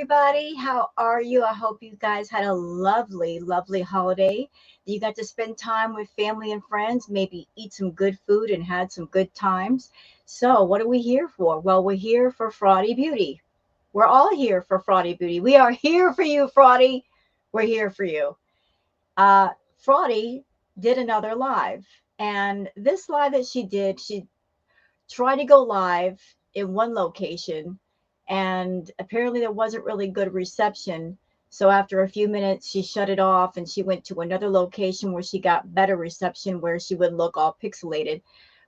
everybody. How are you? I hope you guys had a lovely, lovely holiday. You got to spend time with family and friends, maybe eat some good food and had some good times. So, what are we here for? Well, we're here for Fraudy Beauty. We're all here for Fraudy Beauty. We are here for you, Fraudy. We're here for you. Uh, Fraudy did another live, and this live that she tried to go live in one location, and apparently there wasn't really good reception. So after a few minutes, she shut it off and she went to another location where she got better reception, where she would look all pixelated.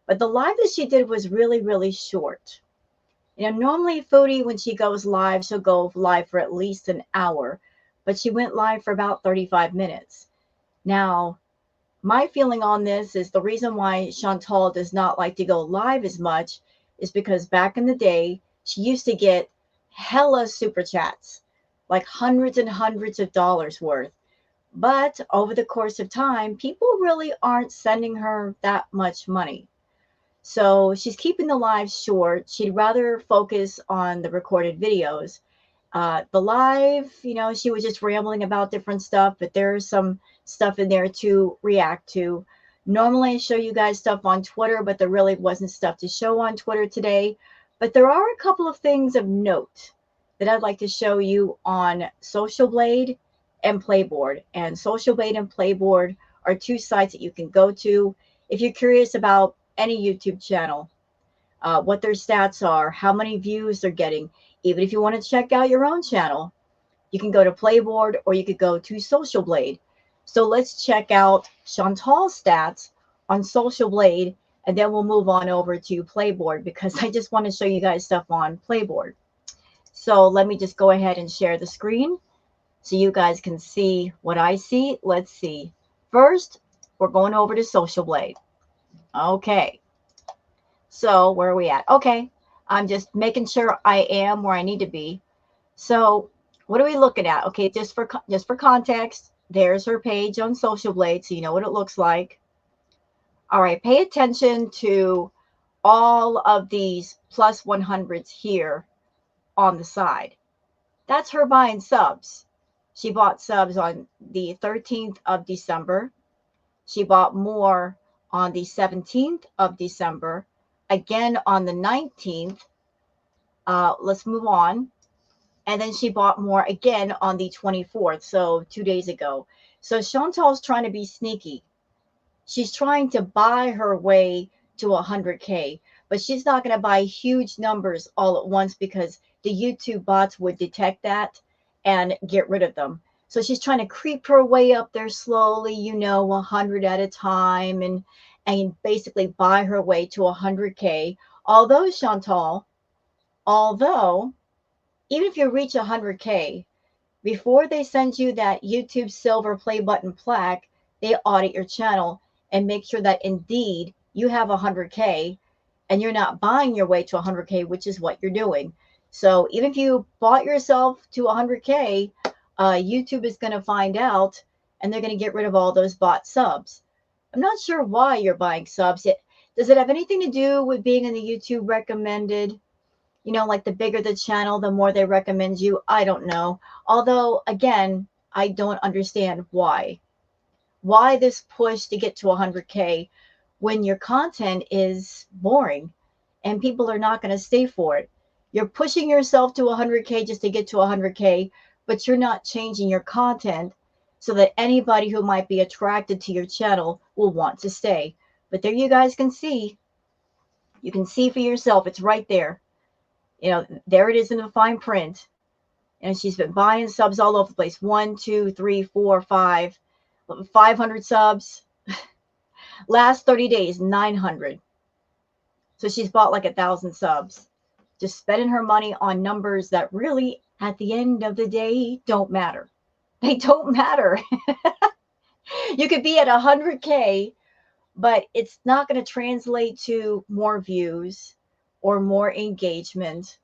But the live that she did was really, really short. Normally Foodie, when she goes live, she'll go live for at least an hour, but she went live for about 35 minutes. Now, my feeling on this is the reason why Chantal does not like to go live as much is because back in the day, she used to get hella super chats, like hundreds and hundreds of dollars worth. But over the course of time, people really aren't sending her that much money. So she's keeping the lives short. She'd rather focus on the recorded videos. The live, she was just rambling about different stuff, but there's some stuff in there to react to. Normally I show you guys stuff on Twitter, but there really wasn't stuff to show on Twitter today. But there are a couple of things of note that I'd like to show you on Social Blade and Playboard. And Social Blade and Playboard are two sites that you can go to if you're curious about any YouTube channel, what their stats are, how many views they're getting. Even if you want to check out your own channel, you can go to Playboard or you could go to Social Blade. So let's check out Chantal's stats on Social Blade, and then we'll move on over to Playboard because I just want to show you guys stuff on Playboard. So let me just go ahead and share the screen so you guys can see what I see. Let's see. First, we're going over to Social Blade. Okay. So where are we at? Okay. I'm just making sure I am where I need to be. So what are we looking at? Okay, just for context, there's her page on Social Blade, so you know what it looks like. All right, pay attention to all of these plus 100s here on the side. That's her buying subs. She bought subs on the 13th of December. She bought more on the 17th of December, again on the 19th. Let's move on. And then she bought more again on the 24th, so 2 days ago. So Chantal's trying to be sneaky. She's trying to buy her way to 100K, but she's not going to buy huge numbers all at once because the YouTube bots would detect that and get rid of them. So she's trying to creep her way up there slowly, 100 at a time, and basically buy her way to 100K. Although, Chantal, even if you reach 100K, before they send you that YouTube silver play button plaque, they audit your channel and make sure that indeed you have 100K and you're not buying your way to 100K, which is what you're doing. So even if you bought yourself to 100K, YouTube is going to find out and they're going to get rid of all those bot subs. I'm not sure why you're buying subs. Does it have anything to do with being in the YouTube recommended? Like the bigger the channel, the more they recommend you. I don't know. Although, again, I don't understand why. Why this push to get to 100K when your content is boring and people are not going to stay for it? You're pushing yourself to 100K just to get to 100K, but you're not changing your content so that anybody who might be attracted to your channel will want to stay. But there you guys can see. You can see for yourself. It's right there. There it is in the fine print. And she's been buying subs all over the place. 1, 2, 3, 4, 5, 500 subs. Last 30 days, 900. So she's bought like 1,000 subs. Just spending her money on numbers that really, at the end of the day, don't matter. They don't matter. You could be at 100K, but it's not going to translate to more views or more engagement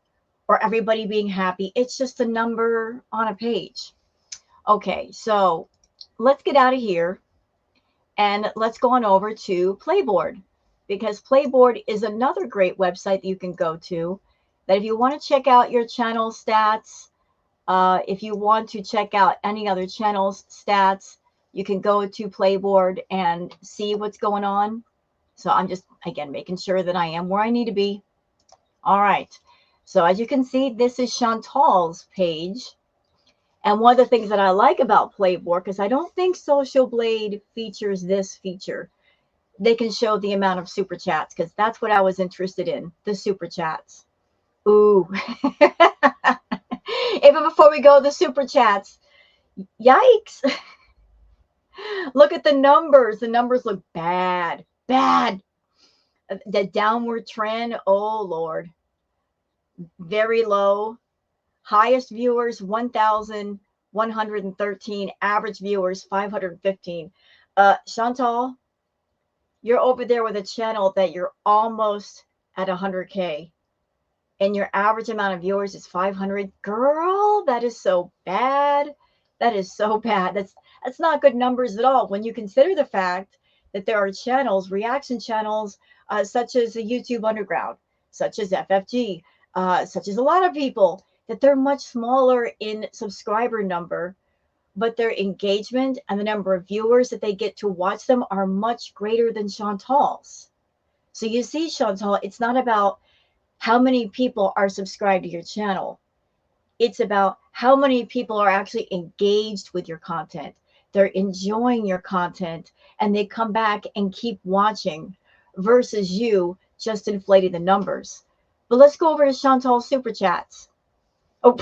or everybody being happy. It's just a number on a page. Okay, so let's get out of here and let's go on over to Playboard, because Playboard is another great website that you can go to, that if you want to check out your channel stats, If you want to check out any other channels, stats, you can go to Playboard and see what's going on. So I'm just, again, making sure that I am where I need to be. All right. So as you can see, this is Chantal's page. And one of the things that I like about Playboard, because I don't think Social Blade features this feature, they can show the amount of super chats, because that's what I was interested in, the super chats. Ooh. Even before we go, the super chats. Yikes. Look at the numbers. The numbers look bad. Bad. The downward trend. Oh, Lord. Very low. Highest viewers, 1,113. Average viewers, 515. Chantal, you're over there with a channel that you're almost at 100K. And your average amount of viewers is 500. Girl, that is so bad. That is so bad. That's not good numbers at all when you consider the fact that there are channels, reaction channels, such as the YouTube Underground, such as FFG, such as a lot of people, that they're much smaller in subscriber number, but their engagement and the number of viewers that they get to watch them are much greater than Chantal's. So you see, Chantal, it's not about how many people are subscribed to your channel. It's about how many people are actually engaged with your content. They're enjoying your content and they come back and keep watching versus you just inflating the numbers. But let's go over to Chantal's super chats. Oh,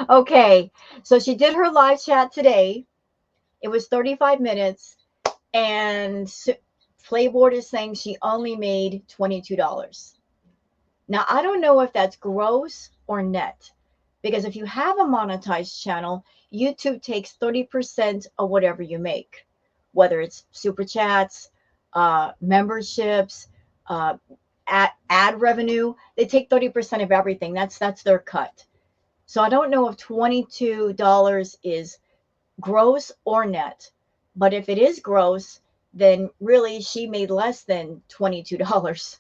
okay. So she did her live chat today. It was 35 minutes and Playboard is saying she only made $22. Now, I don't know if that's gross or net, because if you have a monetized channel, YouTube takes 30% of whatever you make, whether it's super chats, memberships, ad revenue. They take 30% of everything. That's their cut. So I don't know if $22 is gross or net, but if it is gross, then really she made less than $22.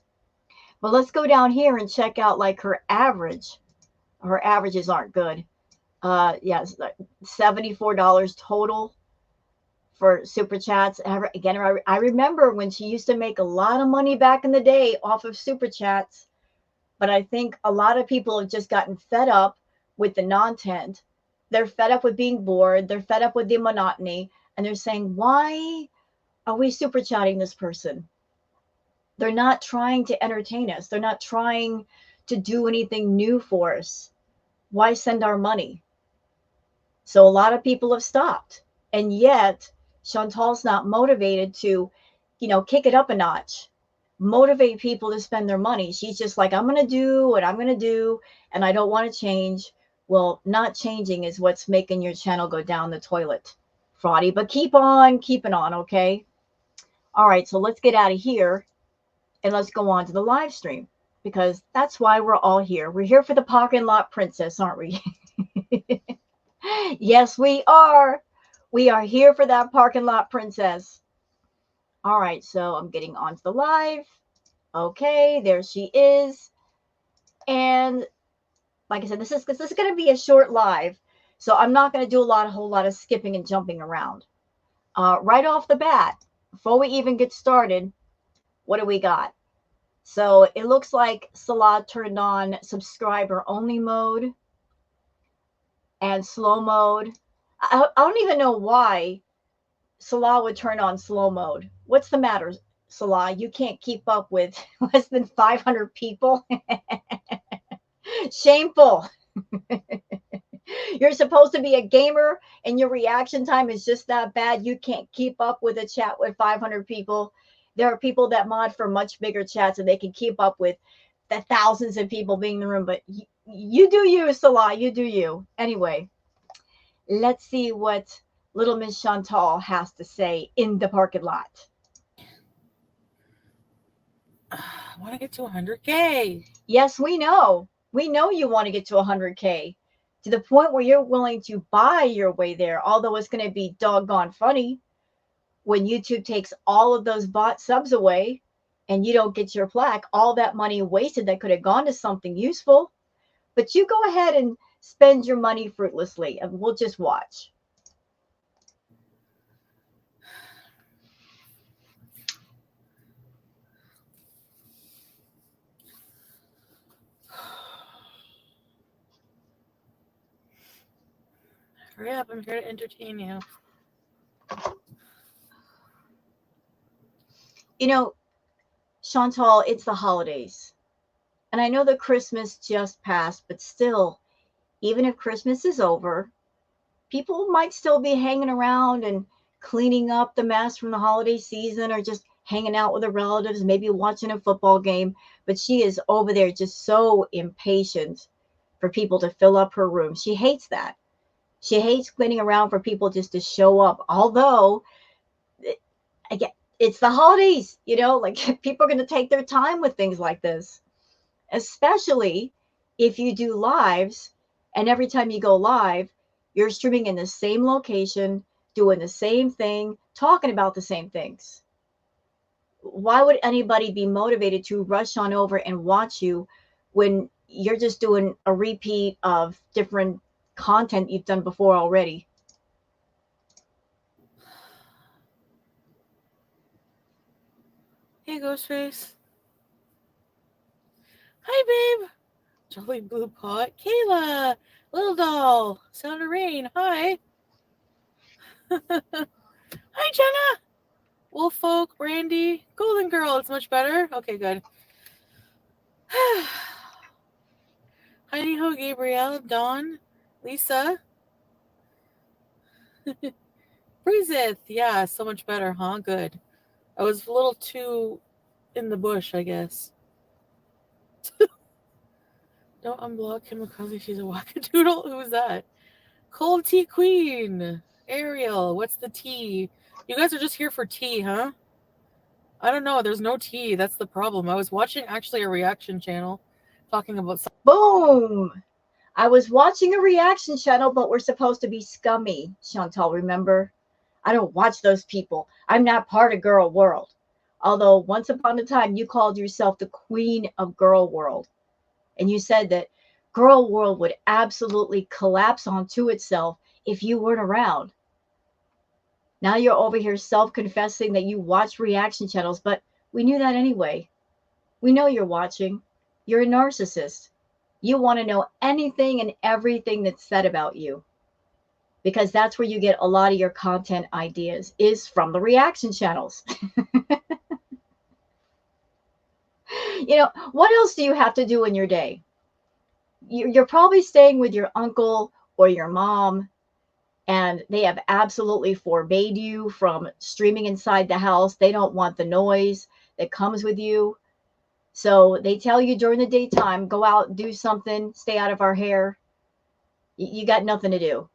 But let's go down here and check out like her average. Her averages aren't good. Yes, $74 total for super chats. Again, I remember when she used to make a lot of money back in the day off of super chats, but I think a lot of people have just gotten fed up with the non-tent. They're fed up with being bored. They're fed up with the monotony, and they're saying, why are we super chatting this person? They're not trying to entertain us. They're not trying to do anything new for us. Why send our money? So a lot of people have stopped. And yet Chantal's not motivated to, kick it up a notch, motivate people to spend their money. She's just like, I'm going to do what I'm going to do, and I don't want to change. Well, not changing is what's making your channel go down the toilet, Fraudy. But keep on keeping on, okay? All right, so let's get out of here. And let's go on to the live stream, because that's why we're all here. We're here for the parking lot princess, aren't we? Yes, we are. We are here for that parking lot princess. All right, so I'm getting onto the live. Okay, there she is. And like I said, this is going to be a short live, so I'm not going to do a whole lot of skipping and jumping around. Right off the bat, before we even get started, what do we got? So it looks like Salah turned on subscriber only mode and slow mode. I don't even know why Salah would turn on slow mode. What's the matter, Salah? You can't keep up with less than 500 people? Shameful. You're supposed to be a gamer and your reaction time is just that bad. You can't keep up with a chat with 500 people. There are people that mod for much bigger chats and they can keep up with the thousands of people being in the room. But you do you, Salah. You do you. Anyway, let's see what little Miss Chantal has to say in the parking lot. I want to get to 100K. Yes, we know. We know you want to get to 100K, to the point where you're willing to buy your way there, although it's going to be doggone funny when YouTube takes all of those bot subs away and you don't get your plaque. All that money wasted that could have gone to something useful. But you go ahead and spend your money fruitlessly, and we'll just watch. Hurry up, I'm here to entertain you. You know, Chantal, it's the holidays. And I know that Christmas just passed, but still, even if Christmas is over, people might still be hanging around and cleaning up the mess from the holiday season or just hanging out with their relatives, maybe watching a football game. But she is over there just so impatient for people to fill up her room. She hates that. She hates cleaning around for people just to show up. Although, again, it's the holidays, like people are going to take their time with things like this, especially if you do lives. And every time you go live, you're streaming in the same location, doing the same thing, talking about the same things. Why would anybody be motivated to rush on over and watch you when you're just doing a repeat of different content you've done before already? Hey, Ghostface. Hi, babe. Jolly Blue Pot. Kayla. Little Doll. Sound of Rain. Hi. Hi, Jenna. Wolf Folk. Brandy. Golden Girl. It's much better. Okay, good. Heidi Ho. Gabrielle. Dawn. Lisa. Breezeth. Yeah, so much better, huh? Good. I was a little too in the bush, I guess. Don't unblock Kamikaze. She's a wackadoodle. Who's that? Cold Tea Queen. Ariel. What's the tea? You guys are just here for tea, huh? I don't know. There's no tea. That's the problem. I was watching actually a reaction channel talking about something. Boom! I was watching a reaction channel, but we're supposed to be scummy, Chantal, remember? I don't watch those people. I'm not part of Girl World. Although once upon a time you called yourself the queen of Girl World. And you said that Girl World would absolutely collapse onto itself if you weren't around. Now you're over here self-confessing that you watch reaction channels, but we knew that anyway. We know you're watching. You're a narcissist. You want to know anything and everything that's said about you, because that's where you get a lot of your content ideas, is from the reaction channels. What else do you have to do in your day? You're probably staying with your uncle or your mom, and they have absolutely forbade you from streaming inside the house. They don't want the noise that comes with you. So they tell you during the daytime, go out, do something, stay out of our hair. You got nothing to do.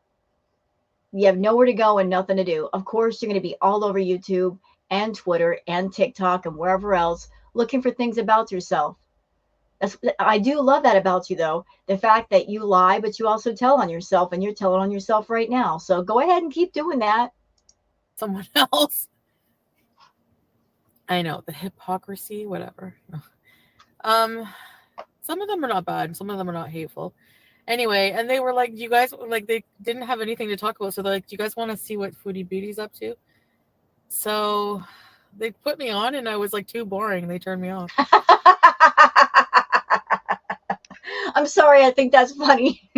You have nowhere to go and nothing to do. Of course, you're going to be all over YouTube and Twitter and TikTok and wherever else looking for things about yourself. I do love that about you, though. The fact that you lie, but you also tell on yourself, and you're telling on yourself right now. So go ahead and keep doing that. Someone else. I know, the hypocrisy, whatever. Some of them are not bad. Some of them are not hateful. Anyway, and they were like, you guys, like, they didn't have anything to talk about. So they're like, do you guys want to see what Foodie Beauty's up to? So they put me on, and I was like too boring. They turned me off. I'm sorry. I think that's funny.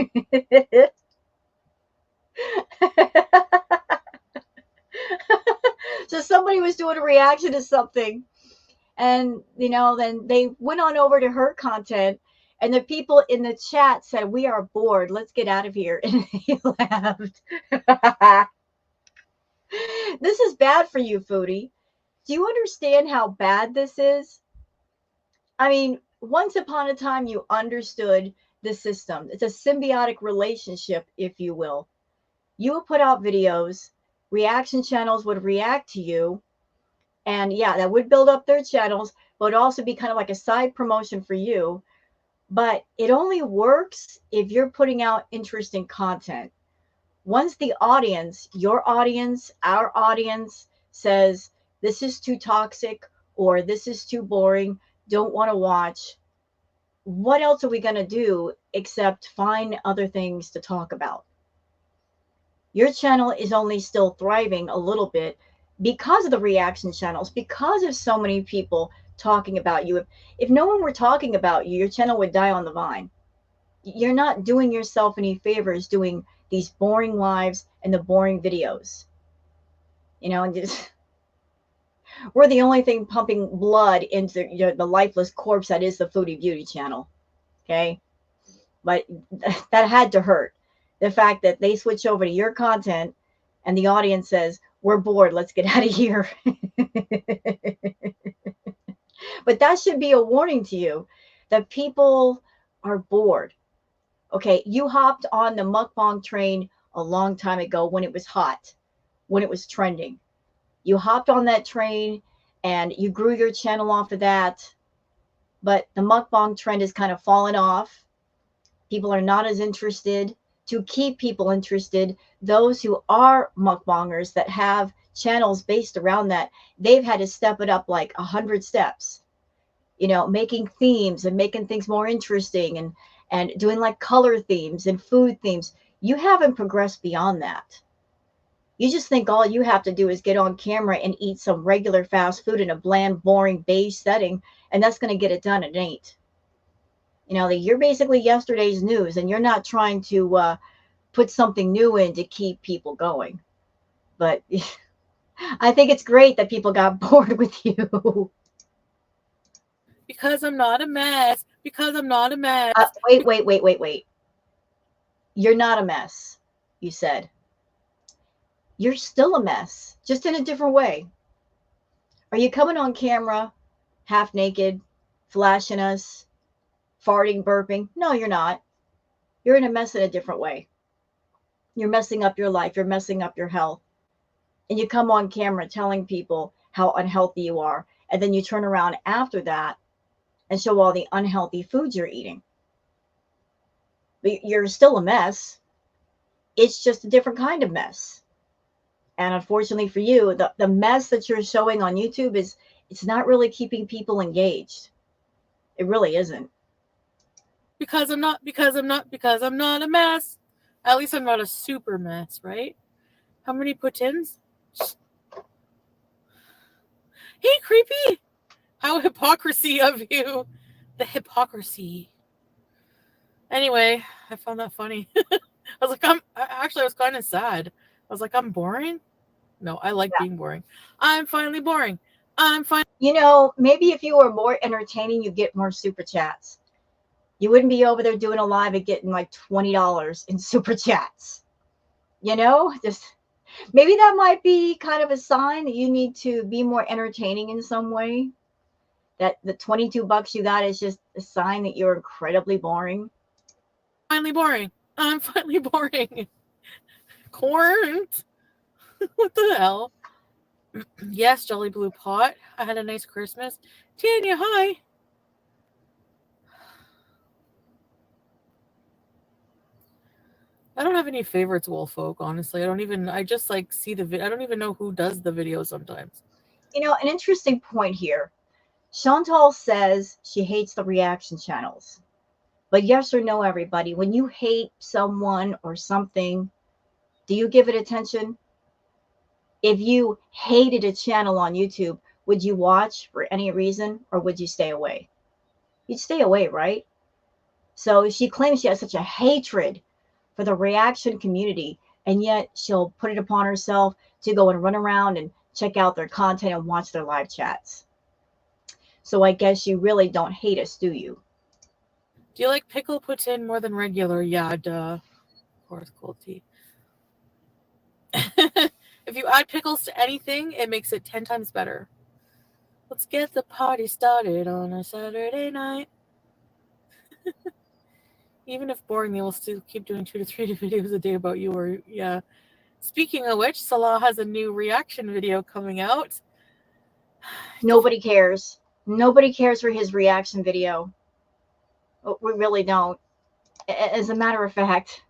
So somebody was doing a reaction to something, and then they went on over to her content, and the people in the chat said, we are bored, let's get out of here. And they laughed. This is bad for you, Foodie. Do you understand how bad this is? I mean, once upon a time you understood the system. It's a symbiotic relationship, if you will. You would put out videos, reaction channels would react to you, and yeah, that would build up their channels, but it would also be kind of like a side promotion for you. But it only works if you're putting out interesting content. Once the audience, your audience, our audience, says this is too toxic or this is too boring, don't want to watch, what else are we going to do except find other things to talk about? Your channel is only still thriving a little bit because of the reaction channels, because of so many people talking about you. If no one were talking about you, your channel would die on the vine. You're not doing yourself any favors doing these boring lives and the boring videos. And just we're the only thing pumping blood into the lifeless corpse that is the Foodie Beauty channel. Okay. But that had to hurt. The fact that they switch over to your content and the audience says, we're bored, let's get out of here. But that should be a warning to you that people are bored. Okay, you hopped on the mukbang train a long time ago when it was hot, when it was trending. You hopped on that train and you grew your channel off of that, but the mukbang trend has kind of fallen off. People are not as interested. To keep people interested, those who are mukbangers that have channels based around that, they've had to step it up like 100 steps, making themes and making things more interesting and doing like color themes and food themes. You haven't progressed beyond that. You just think all you have to do is get on camera and eat some regular fast food in a bland, boring, beige setting, and that's going to get it done. It ain't. You're basically yesterday's news, and you're not trying to put something new in to keep people going. But I think it's great that people got bored with you. Because I'm not a mess. Because I'm not a mess. Wait. You're not a mess, you said. You're still a mess, just in a different way. Are you coming on camera half naked, flashing us, farting, burping? No, you're not. You're in a mess in a different way. You're messing up your life. You're messing up your health. And you come on camera telling people how unhealthy you are. And then you turn around after that and show all the unhealthy foods you're eating. But you're still a mess. It's just a different kind of mess. And unfortunately for you, the mess that you're showing on YouTube it's not really keeping people engaged. It really isn't. Because I'm not a mess. At least I'm not a super mess, right? How many put-ins? Hey, creepy! How hypocrisy of you. The hypocrisy. Anyway, I found that funny. I was like, I was kind of sad. I was like, I'm boring? No, I like being boring. I'm finally boring. I'm finally. Maybe if you were more entertaining, you'd get more super chats. You wouldn't be over there doing a live and getting like $20 in super chats. Just maybe that might be kind of a sign that you need to be more entertaining in some way. That the $22 you got is just a sign that you're incredibly boring. Finally boring. I'm finally boring. Corn. What the hell? Yes, Jolly Blue Pot. I had a nice Christmas. Tanya, hi. I don't have any favorites, Wolfolk, honestly. I just like see I don't even know who does the video sometimes. An interesting point here. Chantal says she hates the reaction channels. But yes or no, everybody, when you hate someone or something, do you give it attention? If you hated a channel on YouTube, would you watch for any reason or would you stay away? You'd stay away, right? So she claims she has such a hatred for the reaction community, and yet she'll put it upon herself to go and run around and check out their content and watch their live chats. So I guess you really don't hate us, do you? Do you like pickle poutine more than regular? Yeah, duh. Of course, cold tea. If you add pickles to anything, it makes it 10 times better. Let's get the party started on a Saturday night. Even if boring, they will still keep doing 2 to 3 videos a day about you. Or yeah. Speaking of which, Salah has a new reaction video coming out. Nobody cares. Nobody cares for his reaction video. We really don't. As a matter of fact,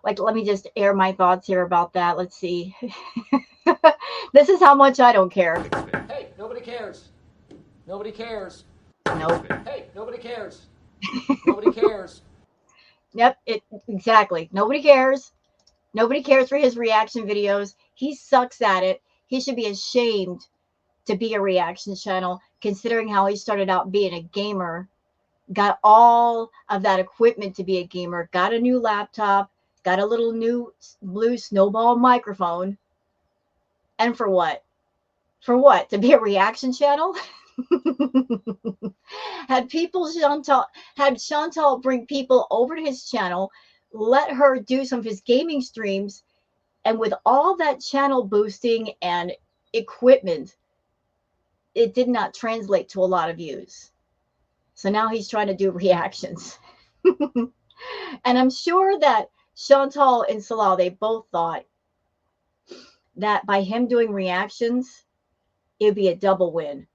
let me just air my thoughts here about that. Let's see. This is how much I don't care. Hey, nobody cares. Nobody cares. Nope. Hey, nobody cares. Nobody cares. Yep, exactly. Nobody cares. Nobody cares for his reaction videos. He sucks at it. He should be ashamed to be a reaction channel, considering how he started out being a gamer, got all of that equipment to be a gamer, got a new laptop, got a little new blue snowball microphone. And for what? For what? To be a reaction channel? had people Chantal had Chantal bring people over to his channel, let her do some of his gaming streams, and with all that channel boosting and equipment, it did not translate to a lot of views. So now he's trying to do reactions. And I'm sure that Chantal and Salah, they both thought that by him doing reactions, it'd be a double win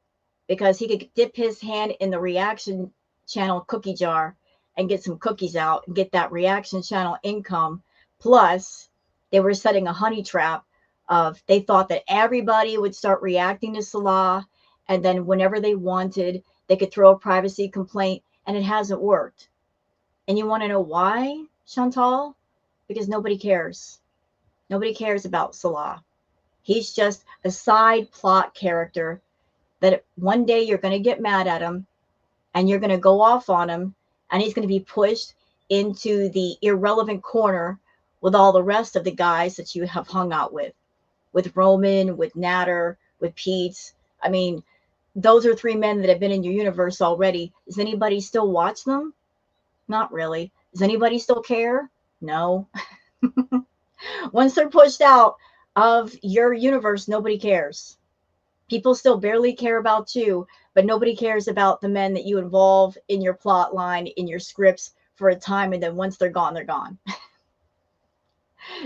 because he could dip his hand in the reaction channel cookie jar and get some cookies out and get that reaction channel income. Plus, they were setting a honey trap of they thought that everybody would start reacting to Salah, and then whenever they wanted, they could throw a privacy complaint, and it hasn't worked. And you want to know why, Chantal? Because nobody cares. Nobody cares about Salah. He's just a side plot character that one day you're going to get mad at him and you're going to go off on him and he's going to be pushed into the irrelevant corner with all the rest of the guys that you have hung out with Roman, with Natter, with Pete's. I mean, those are three men that have been in your universe already. Does anybody still watch them? Not really. Does anybody still care? No. Once they're pushed out of your universe, nobody cares. People still barely care about you, but nobody cares about the men that you involve in your plot line, in your scripts for a time, and then once they're gone, they're gone.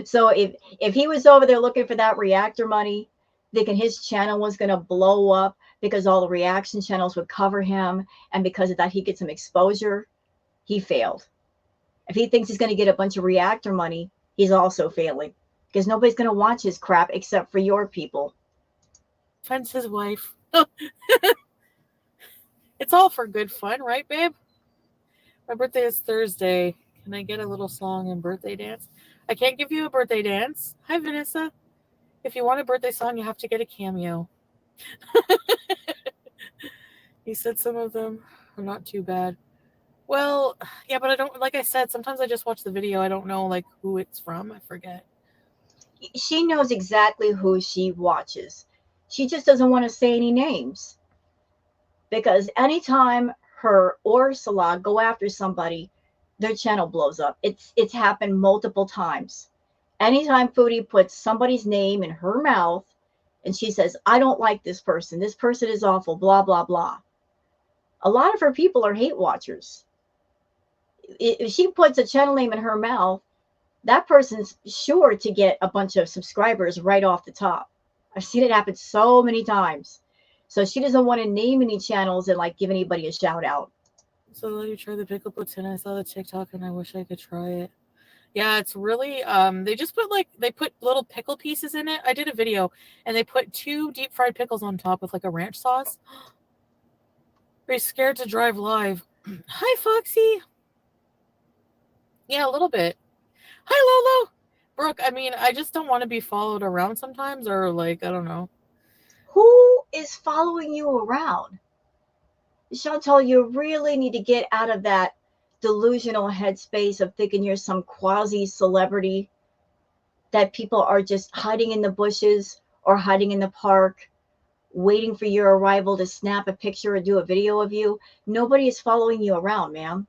So if he was over there looking for that reactor money, thinking his channel was going to blow up because all the reaction channels would cover him, and because of that he gets some exposure, he failed. If he thinks he's going to get a bunch of reactor money, he's also failing because nobody's going to watch his crap except for your people. Fence his wife. It's all for good fun, right, babe? My birthday is Thursday. Can I get a little song and birthday dance? I can't give you a birthday dance. Hi, Vanessa. If you want a birthday song, you have to get a cameo. He said some of them are not too bad. Well, yeah, but I don't, like I said, sometimes I just watch the video. I don't know, like, who it's from. I forget. She knows exactly who she watches. She just doesn't want to say any names. Because anytime her or Salah go after somebody, their channel blows up. It's happened multiple times. Anytime Foodie puts somebody's name in her mouth and she says, I don't like this person is awful, blah, blah, blah. A lot of her people are hate watchers. If she puts a channel name in her mouth, that person's sure to get a bunch of subscribers right off the top. I've seen it happen so many times. So she doesn't want to name any channels and like give anybody a shout out. So let you try the pickle poutine. I saw the TikTok and I wish I could try it. Yeah, it's really they just put they put little pickle pieces in it. I did a video and they put 2 deep fried pickles on top with like a ranch sauce. Are you scared to drive live? Hi, Foxy. Yeah, a little bit. Hi, Lolo. Brooke, I mean, I just don't want to be followed around sometimes, or like, I don't know. Who is following you around? Chantal, you really need to get out of that delusional headspace of thinking you're some quasi celebrity, that people are just hiding in the bushes or hiding in the park, waiting for your arrival to snap a picture or do a video of you. Nobody is following you around, ma'am,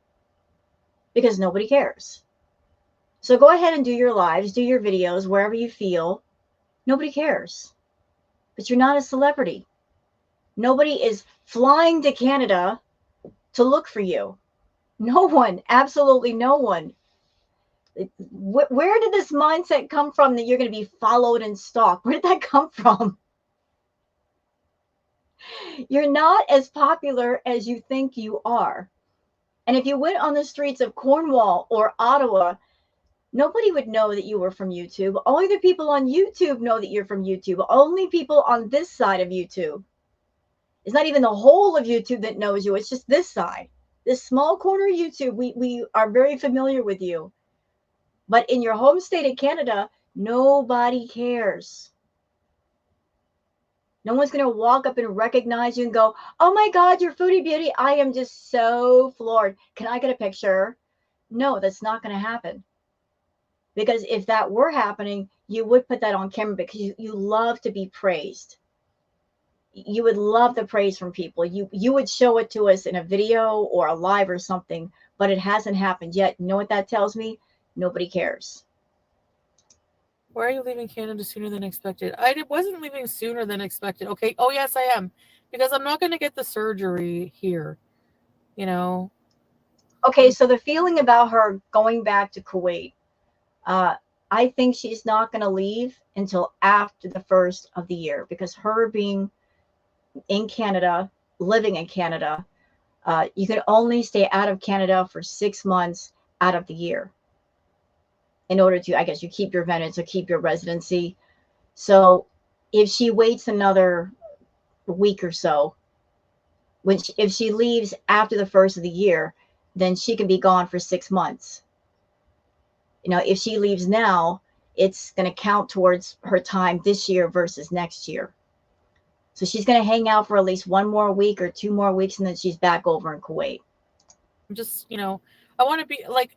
because nobody cares. So go ahead and do your lives, do your videos wherever you feel. Nobody cares. But you're not a celebrity. Nobody is flying to Canada to look for you. No one, absolutely no one. Where did this mindset come from that you're going to be followed and stalked? Where did that come from? You're not as popular as you think you are. And if you went on the streets of Cornwall or Ottawa, nobody would know that you were from YouTube. Only the people on YouTube know that you're from YouTube. Only people on this side of YouTube. It's not even the whole of YouTube that knows you. It's just this side. this small corner of YouTube, we are very familiar with you. But in your home state of Canada, nobody cares. No one's going to walk up and recognize you and go, oh my God, you're Foodie Beauty. I am just so floored. Can I get a picture? No, that's not going to happen. Because if that were happening, you would put that on camera because you love to be praised. You would love the praise from people. You would show it to us in a video or a live or something, but it hasn't happened yet. You know what that tells me? Nobody cares. Why are you leaving Canada sooner than expected? I wasn't leaving sooner than expected. Okay. Oh, yes, I am. Because I'm not going to get the surgery here. You know? Okay, so the feeling about her going back to Kuwait, I think she's not going to leave until after the first of the year, because her being in Canada, living in Canada, you can only stay out of Canada for 6 months out of the year in order to, I guess, you keep your venance or keep your residency. So if she waits another week or so, if she leaves after the first of the year, then she can be gone for 6 months. You know, if she leaves now, it's going to count towards her time this year versus next year. So she's going to hang out for at least 1 more week or 2 more weeks, and then she's back over in Kuwait. Just, I want to be like,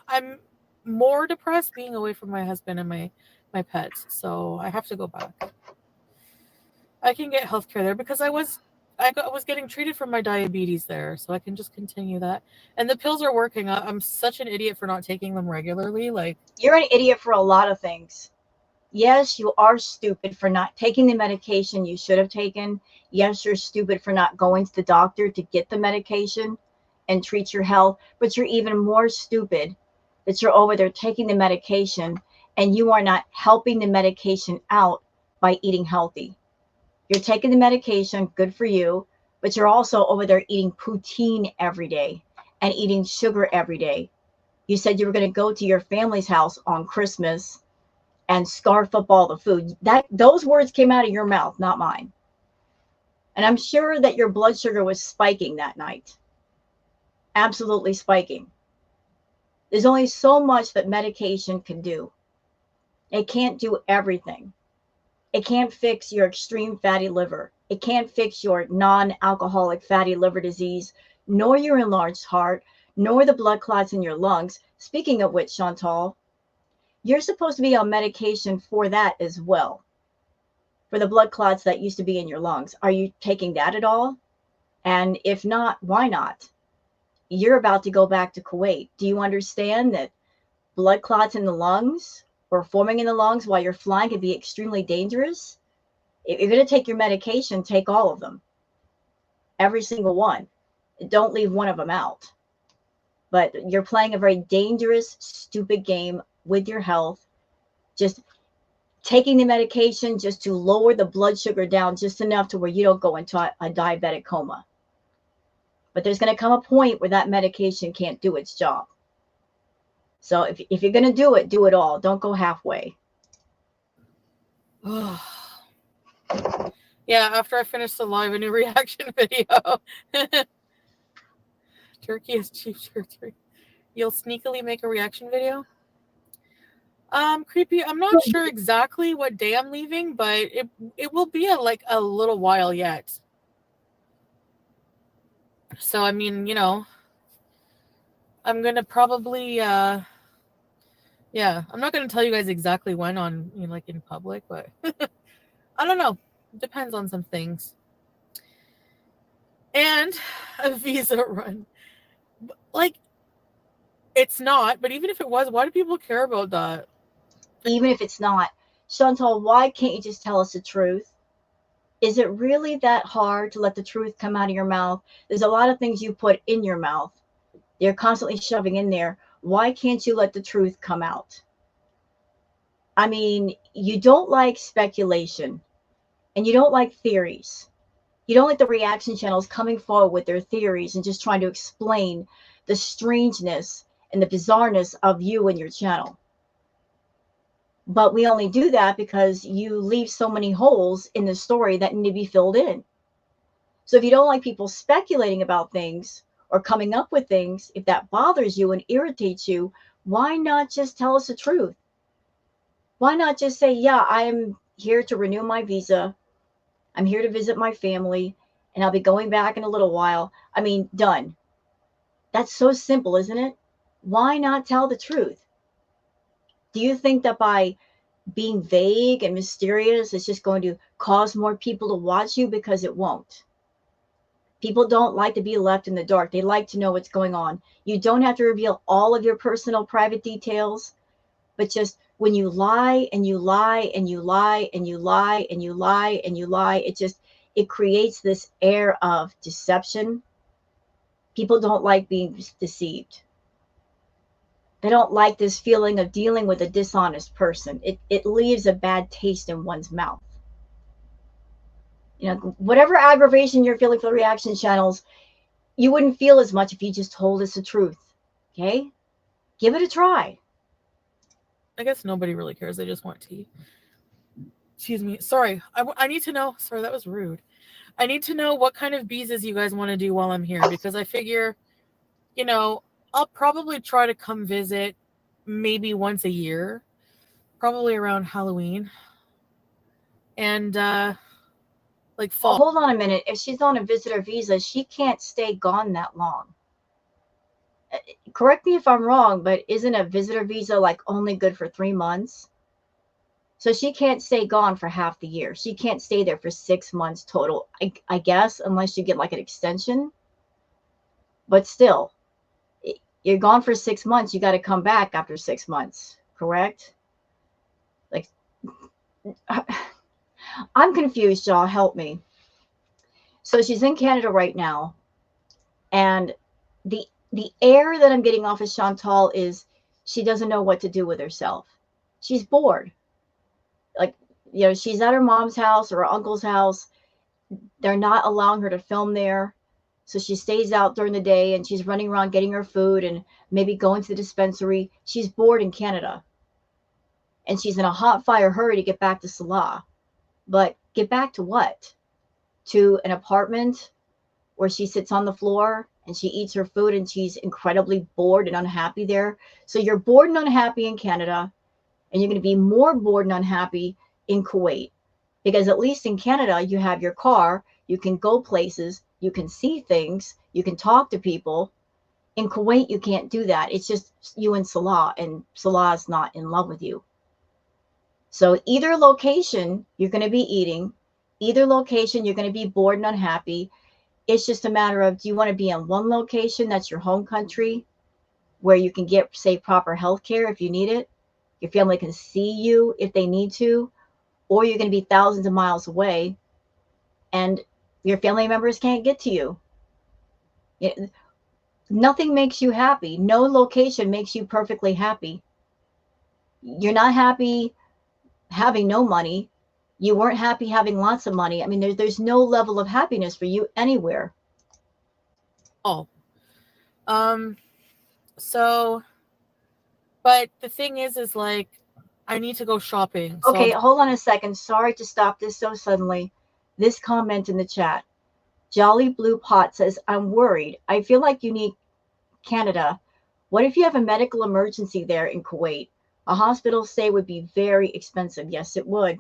I'm more depressed being away from my husband and my pets. So I have to go back. I can get healthcare there because I was getting treated for my diabetes there, so I can just continue that. And the pills are working. I'm such an idiot for not taking them regularly. Like, you're an idiot for a lot of things. Yes, you are stupid for not taking the medication you should have taken. Yes, you're stupid for not going to the doctor to get the medication and treat your health. But you're even more stupid that you're over there taking the medication and you are not helping the medication out by eating healthy. You're taking the medication, good for you, but you're also over there eating poutine every day and eating sugar every day. You said you were going to go to your family's house on Christmas and scarf up all the food. Those words came out of your mouth, not mine. And I'm sure that your blood sugar was spiking that night. Absolutely spiking. There's only so much that medication can do. It can't do everything. It can't fix your extreme fatty liver. It can't fix your non-alcoholic fatty liver disease, nor your enlarged heart, nor the blood clots in your lungs. Speaking of which, Chantal, you're supposed to be on medication for that as well, for the blood clots that used to be in your lungs. Are you taking that at all? And if not, why not? You're about to go back to Kuwait. Do you understand that blood clots in the lungs or forming in the lungs while you're flying can be extremely dangerous? If you're going to take your medication, take all of them, every single one. Don't leave one of them out. But you're playing a very dangerous, stupid game with your health. Just taking the medication just to lower the blood sugar down just enough to where you don't go into a diabetic coma. But there's going to come a point where that medication can't do its job. So if you're going to do it all. Don't go halfway. Yeah, after I finish the live, a new reaction video. Turkey is cheap surgery. You'll sneakily make a reaction video? Creepy. I'm not sure exactly what day I'm leaving, but it will be a little while yet. So I mean, I'm gonna probably yeah, I'm not gonna tell you guys exactly when on in public, but I don't know. It depends on some things. And a visa run. It's not, but even if it was, why do people care about that? Even if it's not, Chantal, why can't you just tell us the truth? Is it really that hard to let the truth come out of your mouth? There's a lot of things you put in your mouth. You're constantly shoving in there. Why can't you let the truth come out? I mean, you don't like speculation and you don't like theories. You don't like the reaction channels coming forward with their theories and just trying to explain the strangeness and the bizarreness of you and your channel. But we only do that because you leave so many holes in the story that need to be filled in. So if you don't like people speculating about things, or coming up with things, if that bothers you and irritates you, why not just tell us the truth? Why not just say, yeah, I'm here to renew my visa. I'm here to visit my family, and I'll be going back in a little while. I mean, done. That's so simple, isn't it? Why not tell the truth? Do you think that by being vague and mysterious is just going to cause more people to watch you? Because it won't. People don't like to be left in the dark. They like to know what's going on. You don't have to reveal all of your personal private details, but just when you lie and you lie and you lie and you lie and you lie and you lie, it creates this air of deception. People don't like being deceived. They don't like this feeling of dealing with a dishonest person. It leaves a bad taste in one's mouth. You know, whatever aggravation you're feeling for the reaction channels, you wouldn't feel as much if you just told us the truth. Okay? Give it a try. I guess nobody really cares. They just want tea. Excuse me. Sorry. I need to know. Sorry, that was rude. I need to know what kind of beezes you guys want to do while I'm here, because I figure, I'll probably try to come visit maybe once a year, probably around Halloween. And like Well, fall. hold on a minute. If she's on a visitor visa, she can't stay gone that long. Correct me if I'm wrong, but isn't a visitor visa like only good for 3 months? So she can't stay gone for half the year. She can't stay there for 6 months total, I guess, unless you get like an extension. But still, you're gone for 6 months. You got to come back after 6 months, correct? Like, I'm confused, y'all. Help me. So she's in Canada right now, and the air that I'm getting off of Chantal is she doesn't know what to do with herself. She's bored. Like, she's at her mom's house or her uncle's house. They're not allowing her to film there. So she stays out during the day and she's running around getting her food and maybe going to the dispensary. She's bored in Canada. And she's in a hot fire hurry to get back to Salah. But get back to what? To an apartment where she sits on the floor and she eats her food and she's incredibly bored and unhappy there. So you're bored and unhappy in Canada, and you're going to be more bored and unhappy in Kuwait. Because at least in Canada, you have your car, you can go places, you can see things, you can talk to people. In Kuwait, you can't do that. It's just you and Salah is not in love with you. So either location, you're going to be eating. Either location, you're going to be bored and unhappy. It's just a matter of, do you want to be in one location that's your home country where you can get, say, proper health care if you need it? Your family can see you if they need to, or you're going to be thousands of miles away and your family members can't get to you. Nothing makes you happy. No location makes you perfectly happy. You're not happy having no money. You weren't happy having lots of money. I mean, there's no level of happiness for you anywhere. Oh. So, but the thing is like, I need to go shopping. So Okay, hold on a second. Sorry to stop this so suddenly. This comment in the chat. Jolly Blue Pot says, I'm worried. I feel like you need Canada. What if you have a medical emergency there in Kuwait? A hospital stay would be very expensive. Yes, it would.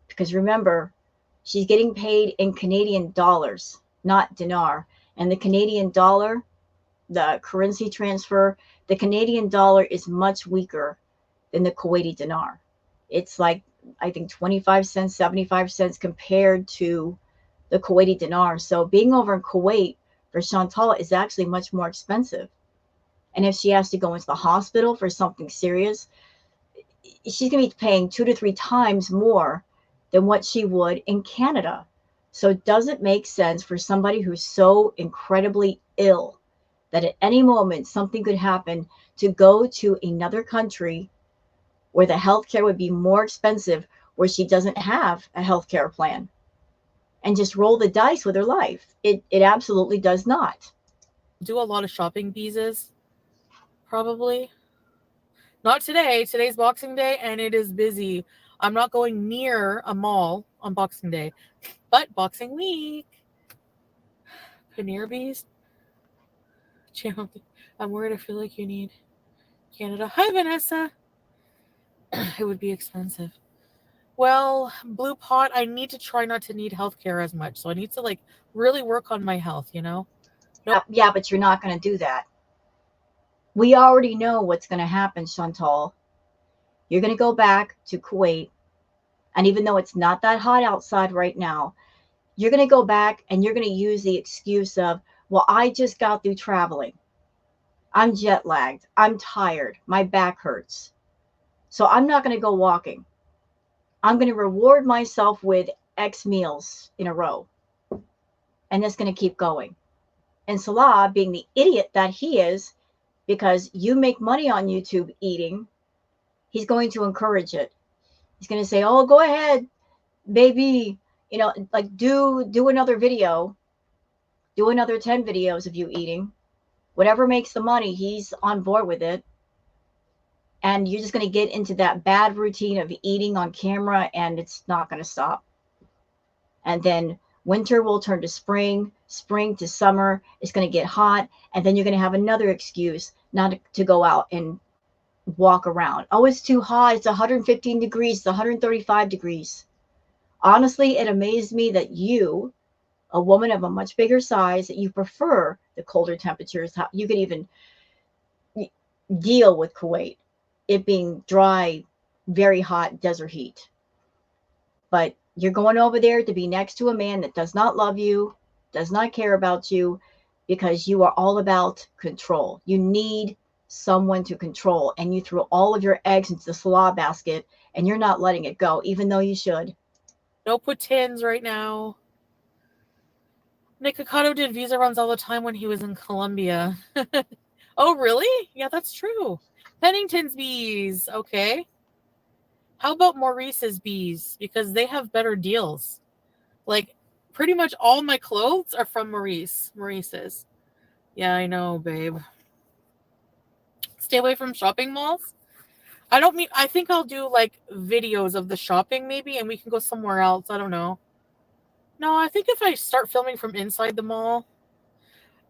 Because remember, she's getting paid in Canadian dollars, not dinar. And the Canadian dollar, the currency transfer, the Canadian dollar is much weaker than the Kuwaiti dinar. It's like, I think 25 cents, 75 cents compared to the Kuwaiti dinar. So being over in Kuwait for Chantal is actually much more expensive. And if she has to go into the hospital for something serious, she's going to be paying 2 to 3 times more than what she would in Canada. So does it make sense for somebody who's so incredibly ill that at any moment something could happen to go to another country where the healthcare would be more expensive, where she doesn't have a healthcare plan, and just roll the dice with her life? It absolutely does not. do a lot of shopping pieces. Probably. Not today. Today's Boxing Day and it is busy. I'm not going near a mall on Boxing Day. But Boxing Week. Paneer Beast. Channel. I'm worried. I feel like you need Canada. Hi, Vanessa. It would be expensive. Well, Blue Pot, I need to try not to need healthcare as much. So I need to like really work on my health, you know? No. Yeah, but you're not going to do that. We already know what's going to happen, Chantal. You're going to go back to Kuwait. And even though it's not that hot outside right now, you're going to go back and you're going to use the excuse of, well, I just got through traveling. I'm jet lagged. I'm tired. My back hurts. So I'm not going to go walking. I'm going to reward myself with X meals in a row. And it's going to keep going. And Salah, being the idiot that he is, because you make money on YouTube eating, he's going to encourage it. He's going to say, "Oh, go ahead, baby. Like do another video, do another 10 videos of you eating. Whatever makes the money, he's on board with it." And you're just going to get into that bad routine of eating on camera, and it's not going to stop. And then winter will turn to spring, spring to summer. It's going to get hot, and then you're going to have another excuse not to go out and walk around. Oh, it's too hot. It's 115 degrees. It's 135 degrees. Honestly, it amazed me that you, a woman of a much bigger size, that you prefer the colder temperatures. You could even deal with Kuwait, it being dry, very hot desert heat. But you're going over there to be next to a man that does not love you, does not care about you, because you are all about control. You need someone to control, and you threw all of your eggs into the Salah basket, and you're not letting it go, even though you should. No put-ins right now. Nick Ocado did visa runs all the time when he was in Colombia. Oh, really? Yeah, that's true. Pennington's bees. Okay. How about Maurice's bees? Because they have better deals. Like, pretty much all my clothes are from Maurice's. Yeah, I know, babe. Stay away from shopping malls. I don't mean, I think I'll do like videos of the shopping maybe, and we can go somewhere else. I don't know. No, I think if I start filming from inside the mall,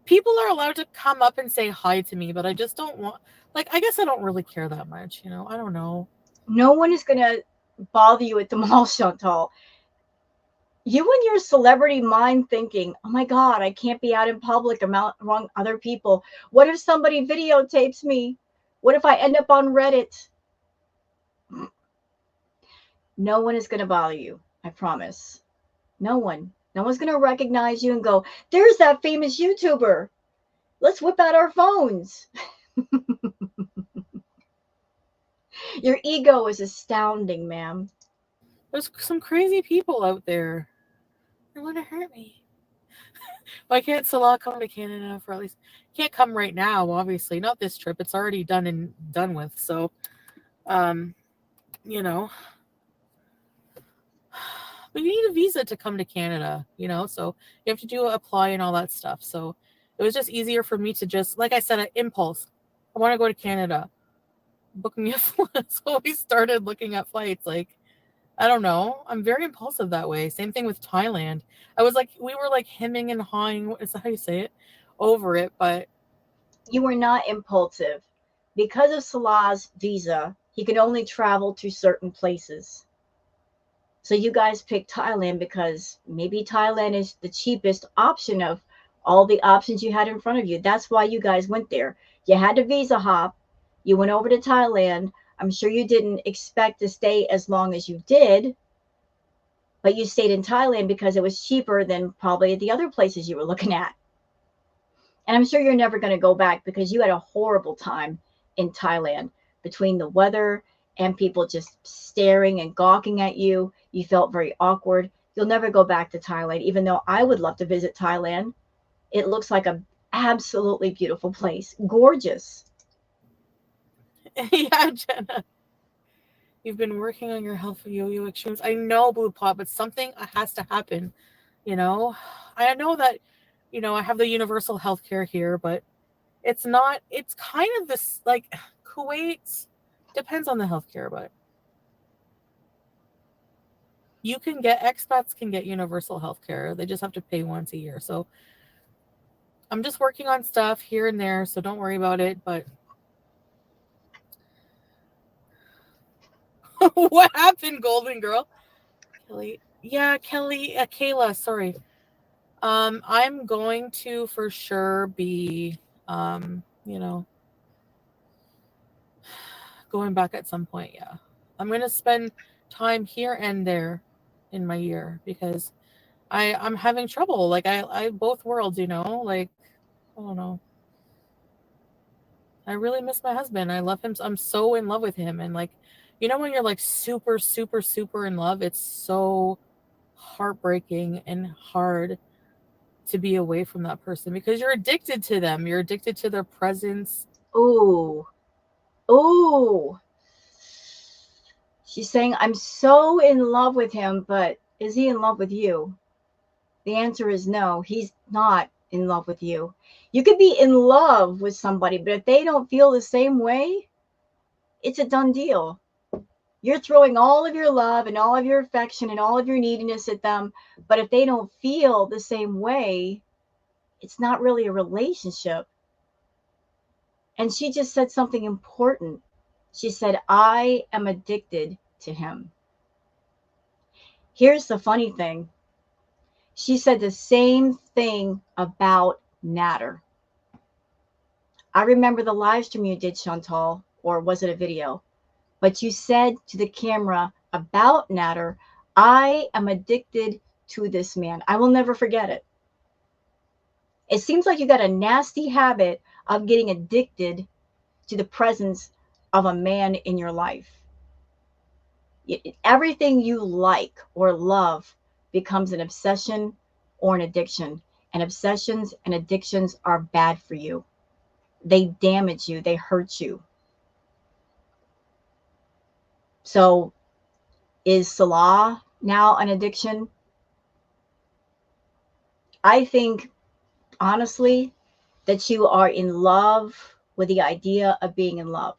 people are allowed to come up and say hi to me, but I just don't want, like, I guess I don't really care that much, you know? I don't know. No one is going to bother you at the mall, Chantal. You and your celebrity mind thinking, oh my God, I can't be out in public among other people. What if somebody videotapes me? What if I end up on Reddit? No one is going to bother you. I promise. No one. No one's going to recognize you and go, there's that famous YouTuber. Let's whip out our phones. Your ego is astounding, ma'am. There's some crazy people out there. They want to hurt me. Why can't Salah come to Canada for at least? Can't come right now, obviously. Not this trip. It's already done and done with. So, um, you know, but you need a visa to come to Canada, you know, so you have to do apply and all that stuff. So it was just easier for me to just, like I said, an impulse. I want to go to Canada. Book me a flight. So we started looking at flights. Like, I don't know. I'm very impulsive that way. Same thing with Thailand. I was like, we were like hemming and hawing. Is that how you say it? Over it, but You were not impulsive. Because of Salah's visa, he could only travel to certain places. So you guys picked Thailand because maybe Thailand is the cheapest option of all the options you had in front of you. That's why you guys went there. You had to visa hop. You went over to Thailand. I'm sure you didn't expect to stay as long as you did, but you stayed in Thailand because it was cheaper than probably the other places you were looking at. And I'm sure you're never going to go back because you had a horrible time in Thailand between the weather and people just staring and gawking at you. You felt very awkward. You'll never go back to Thailand, even though I would love to visit Thailand. It looks like a absolutely beautiful place. Gorgeous. yeah, Jenna. You've been working on your health yo-yo extremes. I know, Blue Pot, but something has to happen. You know, I know that, you know, I have the universal health care here, but it's not, it's kind of this like Kuwait depends on the healthcare, but you can get expats can get universal health care. They just have to pay once a year. So I'm just working on stuff here and there, so don't worry about it. But what happened, Golden Girl? Kelly. Yeah, Kelly. Kayla. Sorry. I'm going to for sure be, you know, going back at some point. Yeah, I'm gonna spend time here and there in my year because I'm having trouble. Like I both worlds. Like I don't know. I really miss my husband. I love him. I'm so in love with him. And like, when you're like super, super, super in love, it's so heartbreaking and hard to be away from that person because you're addicted to them. You're addicted to their presence. Ooh, ooh. She's saying, I'm so in love with him, but is he in love with you? The answer is no, he's not in love with you. You could be in love with somebody, but if they don't feel the same way, it's a done deal. You're throwing all of your love and all of your affection and all of your neediness at them, but if they don't feel the same way, it's not really a relationship. And she just said something important. She said, I am addicted to him. Here's the funny thing. She said the same thing about Natter. I remember the live stream you did, Chantal, or was it a video? But you said to the camera about Natter, I am addicted to this man. I will never forget it. It seems like you got a nasty habit of getting addicted to the presence of a man in your life. Everything you like or love becomes an obsession or an addiction. And obsessions and addictions are bad for you. They damage you, they hurt you. So is Salah now an addiction? I think, honestly, that you are in love with the idea of being in love.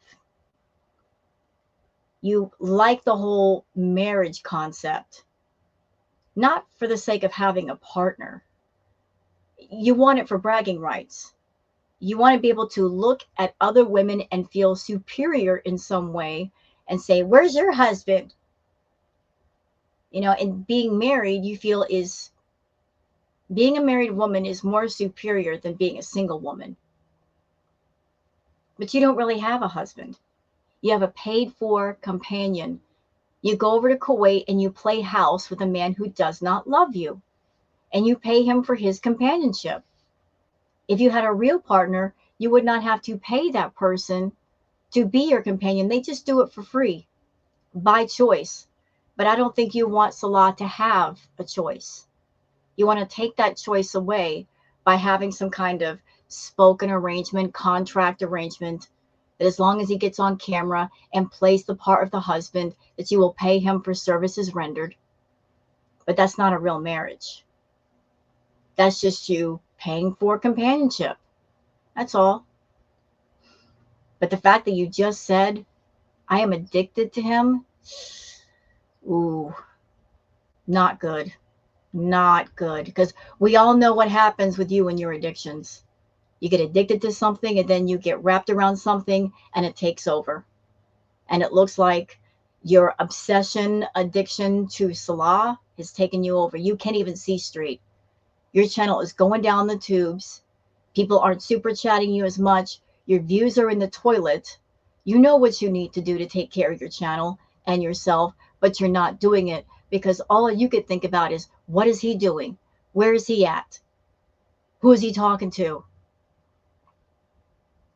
You like the whole marriage concept, not for the sake of having a partner. You want it for bragging rights. You want to be able to look at other women and feel superior in some way and say, where's your husband? And being married, you feel is being a married woman is more superior than being a single woman. But you don't really have a husband. You have a paid for companion. You go over to Kuwait and you play house with a man who does not love you, and you pay him for his companionship. If you had a real partner, you would not have to pay that person to be your companion. They just do it for free by choice. But I don't think you want Salah to have a choice. You want to take that choice away by having some kind of spoken arrangement, contract arrangement, that as long as he gets on camera and plays the part of the husband, that you will pay him for services rendered. But that's not a real marriage. That's just you paying for companionship. That's all. But the fact that you just said, I am addicted to him, ooh, not good. Not good. Because we all know what happens with you and your addictions. You get addicted to something and then you get wrapped around something and it takes over. And it looks like your obsession, addiction to Salah has taken you over. You can't even see straight. Your channel is going down the tubes. People aren't super chatting you as much. Your views are in the toilet. You know what you need to do to take care of your channel and yourself, but you're not doing it because all you could think about is, what is he doing? Where is he at? Who is he talking to?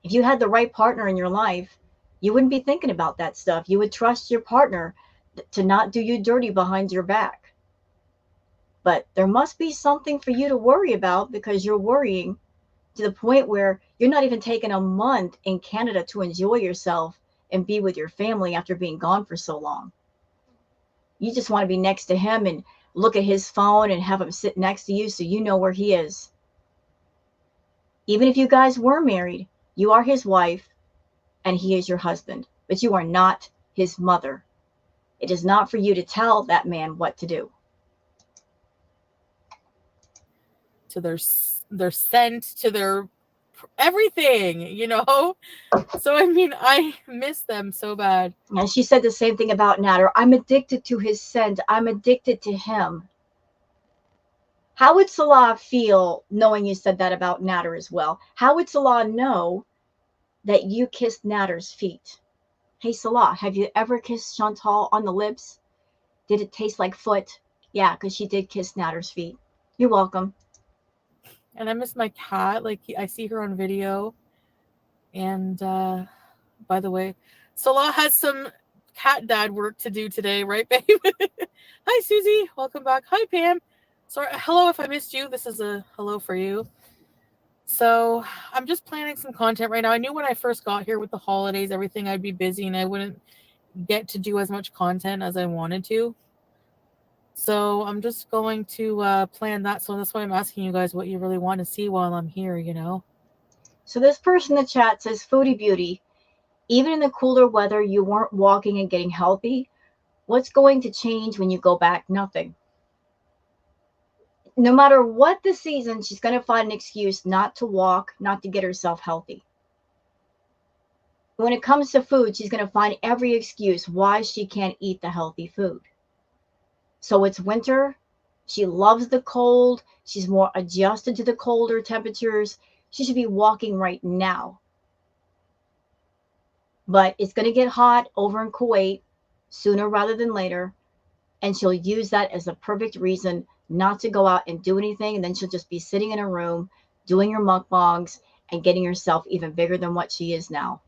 If you had the right partner in your life, you wouldn't be thinking about that stuff. You would trust your partner to not do you dirty behind your back. But there must be something for you to worry about because you're worrying to the point where you're not even taking a month in Canada to enjoy yourself and be with your family after being gone for so long. You just want to be next to him and look at his phone and have him sit next to you so you know where he is. Even if you guys were married, you are his wife and he is your husband, but you are not his mother. It is not for you to tell that man what to do. To their their scent to their everything, you know? So, I mean, I miss them so bad. And she said the same thing about Natter. I'm addicted to his scent. I'm addicted to him. How would Salah feel knowing you said that about Natter as well? How would Salah know that you kissed Natter's feet? Hey, Salah, have you ever kissed Chantal on the lips? Did it taste like foot? Yeah, because she did kiss Natter's feet. You're welcome. And I miss my cat. Like, I see her on video. And by the way, Salah has some cat dad work to do today, right, babe? Hi, Susie. Welcome back. Hi, Pam. Sorry, hello if I missed you. This is a hello for you. So I'm just planning some content right now. I knew when I first got here with the holidays, everything, I'd be busy and I wouldn't get to do as much content as I wanted to. So I'm just going to plan that. So that's why I'm asking you guys what you really want to see while I'm here, you know? So this person in the chat says, Foodie Beauty, even in the cooler weather, you weren't walking and getting healthy. What's going to change when you go back? Nothing. No matter what the season, she's going to find an excuse not to walk, not to get herself healthy. When it comes to food, she's going to find every excuse why she can't eat the healthy food. So it's winter. She loves the cold. She's more adjusted to the colder temperatures. She should be walking right now. But it's going to get hot over in Kuwait sooner rather than later. And she'll use that as a perfect reason not to go out and do anything. And then she'll just be sitting in her room doing her mukbangs and getting herself even bigger than what she is now.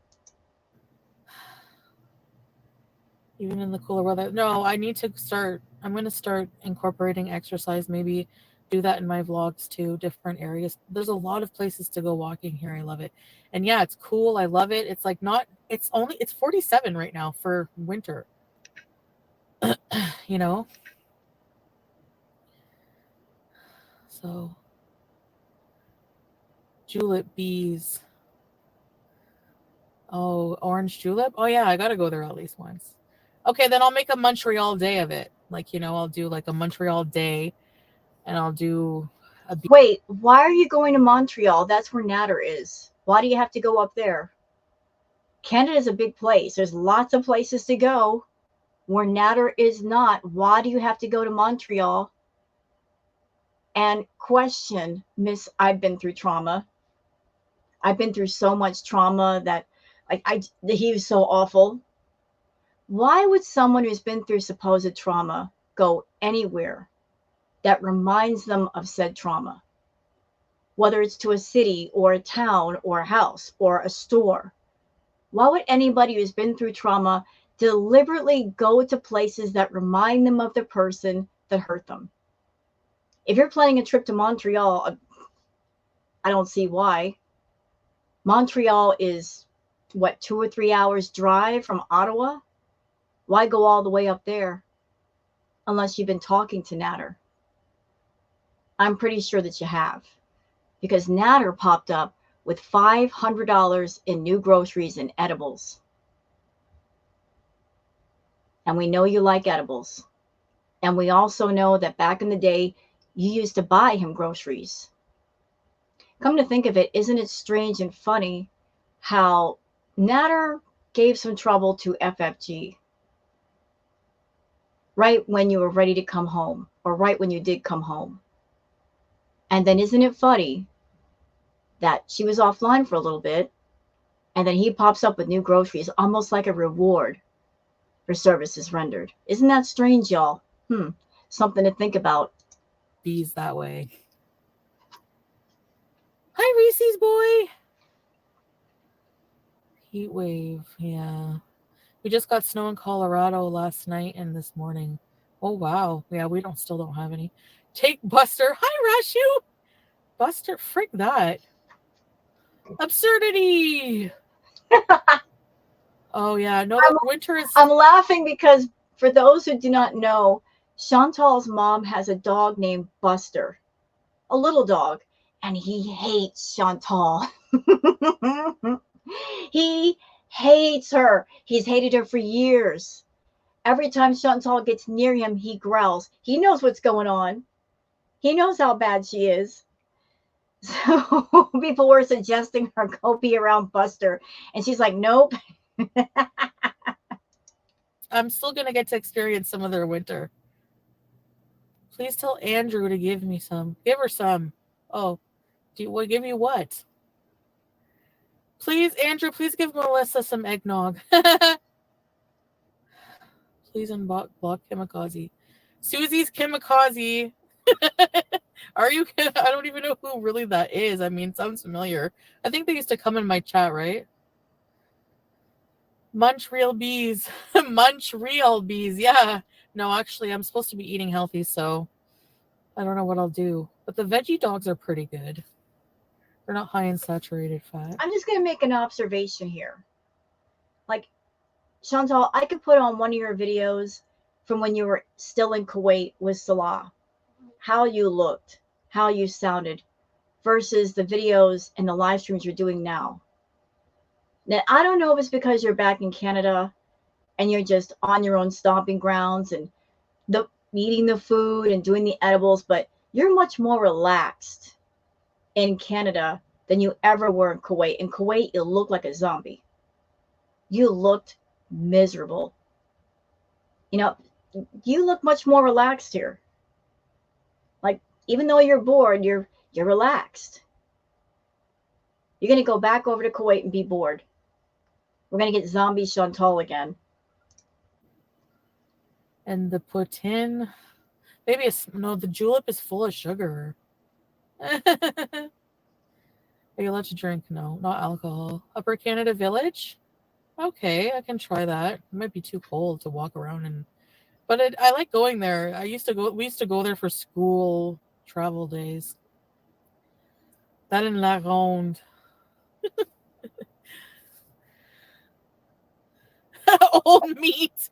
Even in the cooler weather. No, I need to start. I'm going to start incorporating exercise, maybe do that in my vlogs too, different areas. There's a lot of places to go walking here. I love it. And yeah, it's cool. I love it. It's like not, it's 47 right now for winter. You know? So, julep bees. Oh, orange julep? Oh yeah, I got to go there at least once. Okay, then I'll make a Montreal day of it. Like, you know, I'll do like a Montreal day and I'll do a Wait, why are you going to Montreal? That's where Natter is. Why do you have to go up there? Canada is a big place. There's lots of places to go where Natter is not. Why do you have to go to Montreal? And question, Miss, I've been through trauma. I've been through so much trauma that he was so awful. Why would someone who's been through supposed trauma go anywhere that reminds them of said trauma? Whether it's to a city or a town or a house or a store. Why would anybody who's been through trauma deliberately go to places that remind them of the person that hurt them? If you're planning a trip to Montreal, I don't see why. Montreal is, what, 2 or 3 hours drive from Ottawa? Why go all the way up there unless you've been talking to Natter? I'm pretty sure that you have, because Natter popped up with $500 in new groceries and edibles. And we know you like edibles. And we also know that back in the day, you used to buy him groceries. Come to think of it, isn't it strange and funny how Natter gave some trouble to FFG right when you were ready to come home, or right when you did come home? And then isn't it funny that she was offline for a little bit, and then he pops up with new groceries, almost like a reward for services rendered? Isn't that strange, y'all? Something to think about. bees that way. Hi, Reese's boy. Heat wave, yeah. We just got snow in Colorado last night and this morning. Oh wow, yeah, we still don't have any. Take Buster. Hi, Rashu. Buster, frick that. Absurdity. Oh yeah, no, the winter is. I'm laughing because for those who do not know, Chantal's mom has a dog named Buster, a little dog, and he hates Chantal. He hates her. He's hated her for years. Every time Chantal gets near him, he growls. He knows what's going on. He knows how bad she is. So people were suggesting her go be around Buster. And she's like, nope. I'm still gonna get to experience some of their winter. Please tell Andrew to give me some. Give her some. Oh, do you well, give me what? Please, Andrew, please give Melissa some eggnog. Please unblock block Kamikaze. Susie's Kamikaze. Are you kidding? I don't even know who really that is. I mean, sounds familiar. I think they used to come in my chat, right? Munch real bees. Munch real bees. Yeah. No, actually, I'm supposed to be eating healthy, so I don't know what I'll do. But the veggie dogs are pretty good. They're not high in saturated fat. I'm just going to make an observation here. Like, Chantal, I could put on one of your videos from when you were still in Kuwait with Salah, how you looked, how you sounded, versus the videos and the live streams you're doing now. Now, I don't know if it's because you're back in Canada and you're just on your own stomping grounds and the eating the food and doing the edibles, but you're much more relaxed in Canada than you ever were in Kuwait. In Kuwait, you looked like a zombie. You looked miserable. You know, you look much more relaxed here. Like, even though you're bored, you're relaxed. You're gonna go back over to Kuwait and be bored. We're gonna get zombie Chantal again. And the putin, maybe it's no. The julep is full of sugar. Are you allowed to drink? No, not alcohol. Upper Canada Village. Okay, I can try that. It might be too cold to walk around and, but I like going there. I used to go. We used to go there for school travel days. That in La Ronde. Old meat.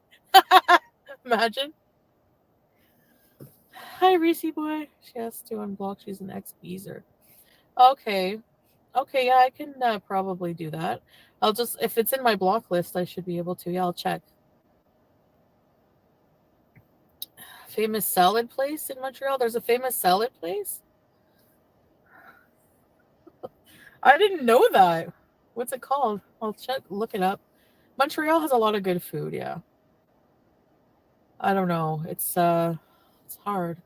Imagine. Hi, Reese boy. She has to unblock. She's an ex-beezer. Okay. Okay, yeah, I can probably do that. I'll just, if it's in my block list, I should be able to. Yeah, I'll check. Famous salad place in Montreal? There's a famous salad place? I didn't know that. What's it called? I'll check, look it up. Montreal has a lot of good food, yeah. I don't know. It's hard.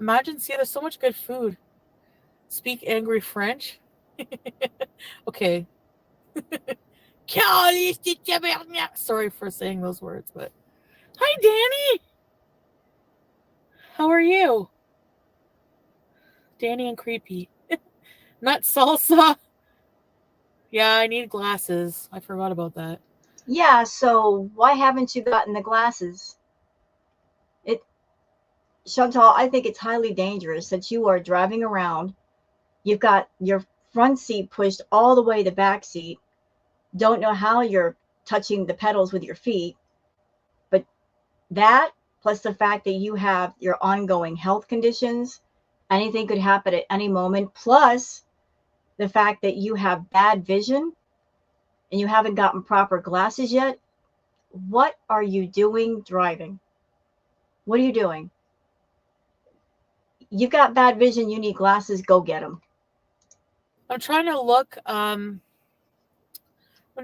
Imagine, see, there's so much good food. Speak angry French? Okay. Sorry for saying those words, but hi, Danny. How are you? Danny and Creepy. Not salsa. Yeah, I need glasses. I forgot about that. Yeah, so why haven't you gotten the glasses? Chantal, I think it's highly dangerous that you are driving around. You've got your front seat pushed all the way to the back seat. Don't know how you're touching the pedals with your feet. But that, plus the fact that you have your ongoing health conditions, anything could happen at any moment, plus the fact that you have bad vision and you haven't gotten proper glasses yet. What are you doing driving? What are you doing? You've got bad vision, you need glasses, go get them. I'm trying to look I'm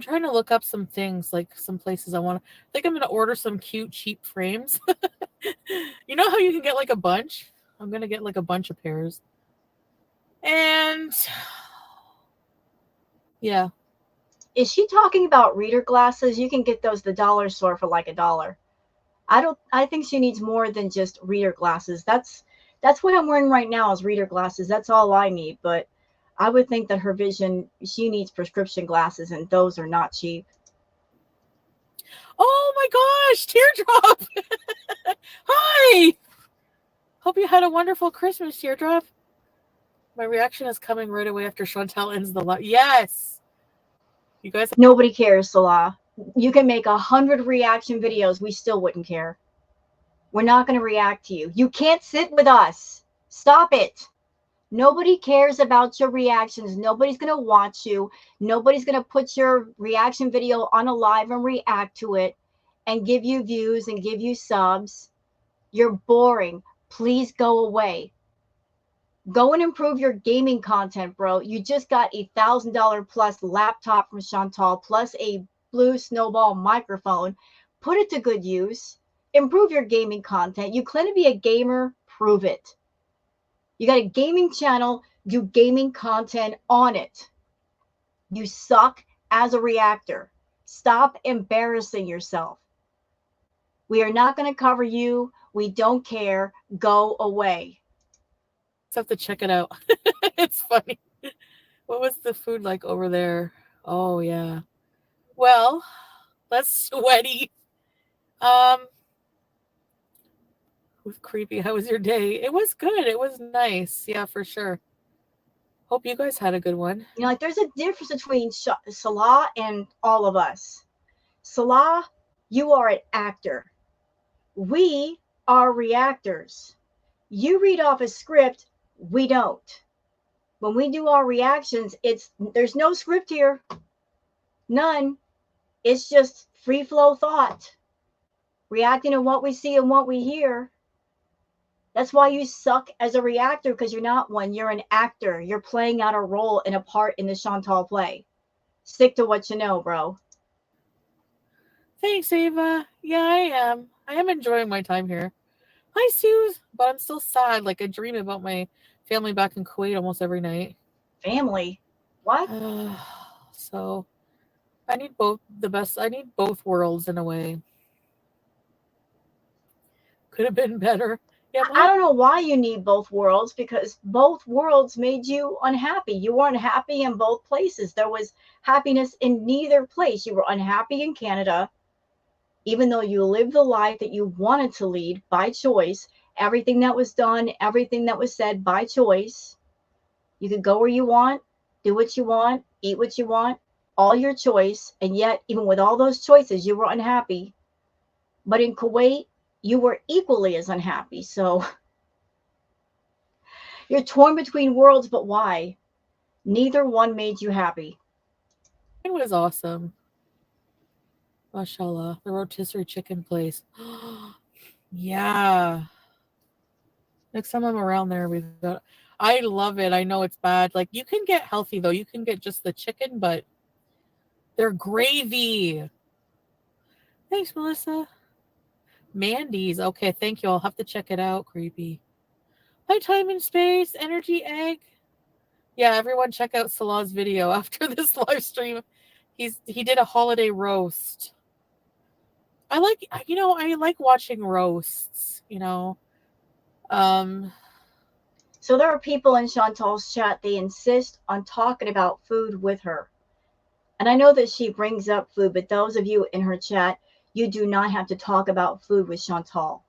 trying to look up some things, like some places I want to. I think I'm going to order some cute cheap frames. You know how you can get like a bunch? I'm going to get like a bunch of pairs. And yeah. Is she talking about reader glasses? You can get those at the dollar store for like $1. I think she needs more than just reader glasses. That's what I'm wearing right now is reader glasses. That's all I need. But I would think that her vision, she needs prescription glasses, and those are not cheap. Oh my gosh, Teardrop. Hi. Hope you had a wonderful Christmas, Teardrop. My reaction is coming right away after Chantal ends the live. Yes. You guys. Nobody cares, Salah. You can make 100 reaction videos. We still wouldn't care. We're not going to react to you. You can't sit with us. Stop it. Nobody cares about your reactions. Nobody's going to watch you. Nobody's going to put your reaction video on a live and react to it and give you views and give you subs. You're boring. Please go away. Go and improve your gaming content, bro. You just got a $1,000 plus laptop from Chantal, plus a blue snowball microphone. Put it to good use. Improve your gaming content. You claim to be a gamer, prove it. You got a gaming channel, do gaming content on it. You suck as a reactor. Stop embarrassing yourself. We are not going to cover you. We don't care. Go away. Just have to check it out. It's funny. What was the food like over there? Oh yeah. Well, that's sweaty. Um, with creepy. How was your day? It was good. It was nice. Yeah, for sure. Hope you guys had a good one. You know, like there's a difference between Salah and all of us. Salah, you are an actor. We are reactors. You read off a script, we don't. When we do our reactions, there's no script here. None. It's just free flow thought. Reacting to what we see and what we hear. That's why you suck as a reactor, because you're not one. You're an actor. You're playing out a role and a part in the Chantal play. Stick to what you know, bro. Thanks, Ava. Yeah, I am. I am enjoying my time here. Hi, Sue. But I'm still sad. Like I dream about my family back in Kuwait almost every night. Family. What? So I need both the best. I need both worlds in a way. Could have been better. Yeah, I don't know why you need both worlds, because both worlds made you unhappy. You weren't happy in both places. There was happiness in neither place. You were unhappy in Canada, even though you lived the life that you wanted to lead by choice. Everything that was done, everything that was said by choice. You could go where you want, do what you want, eat what you want, all your choice. And yet, even with all those choices, you were unhappy. But in Kuwait, you were equally as unhappy. So you're torn between worlds, but why? Neither one made you happy. it was awesome. Mashallah, the rotisserie chicken place. Yeah. Next time I'm around there, we've got. I love it. I know it's bad. Like you can get healthy though. You can get just the chicken, but they're gravy. Thanks, Melissa. Mandy's. Okay, thank you. I'll have to check it out. Creepy. Hi, time and space. Energy egg. Yeah, everyone check out Salah's video after this live stream. He did a holiday roast. I like watching roasts, Um So there are people in Chantal's chat, they insist on talking about food with her. And I know that she brings up food, but those of you in her chat, you do not have to talk about food with Chantal.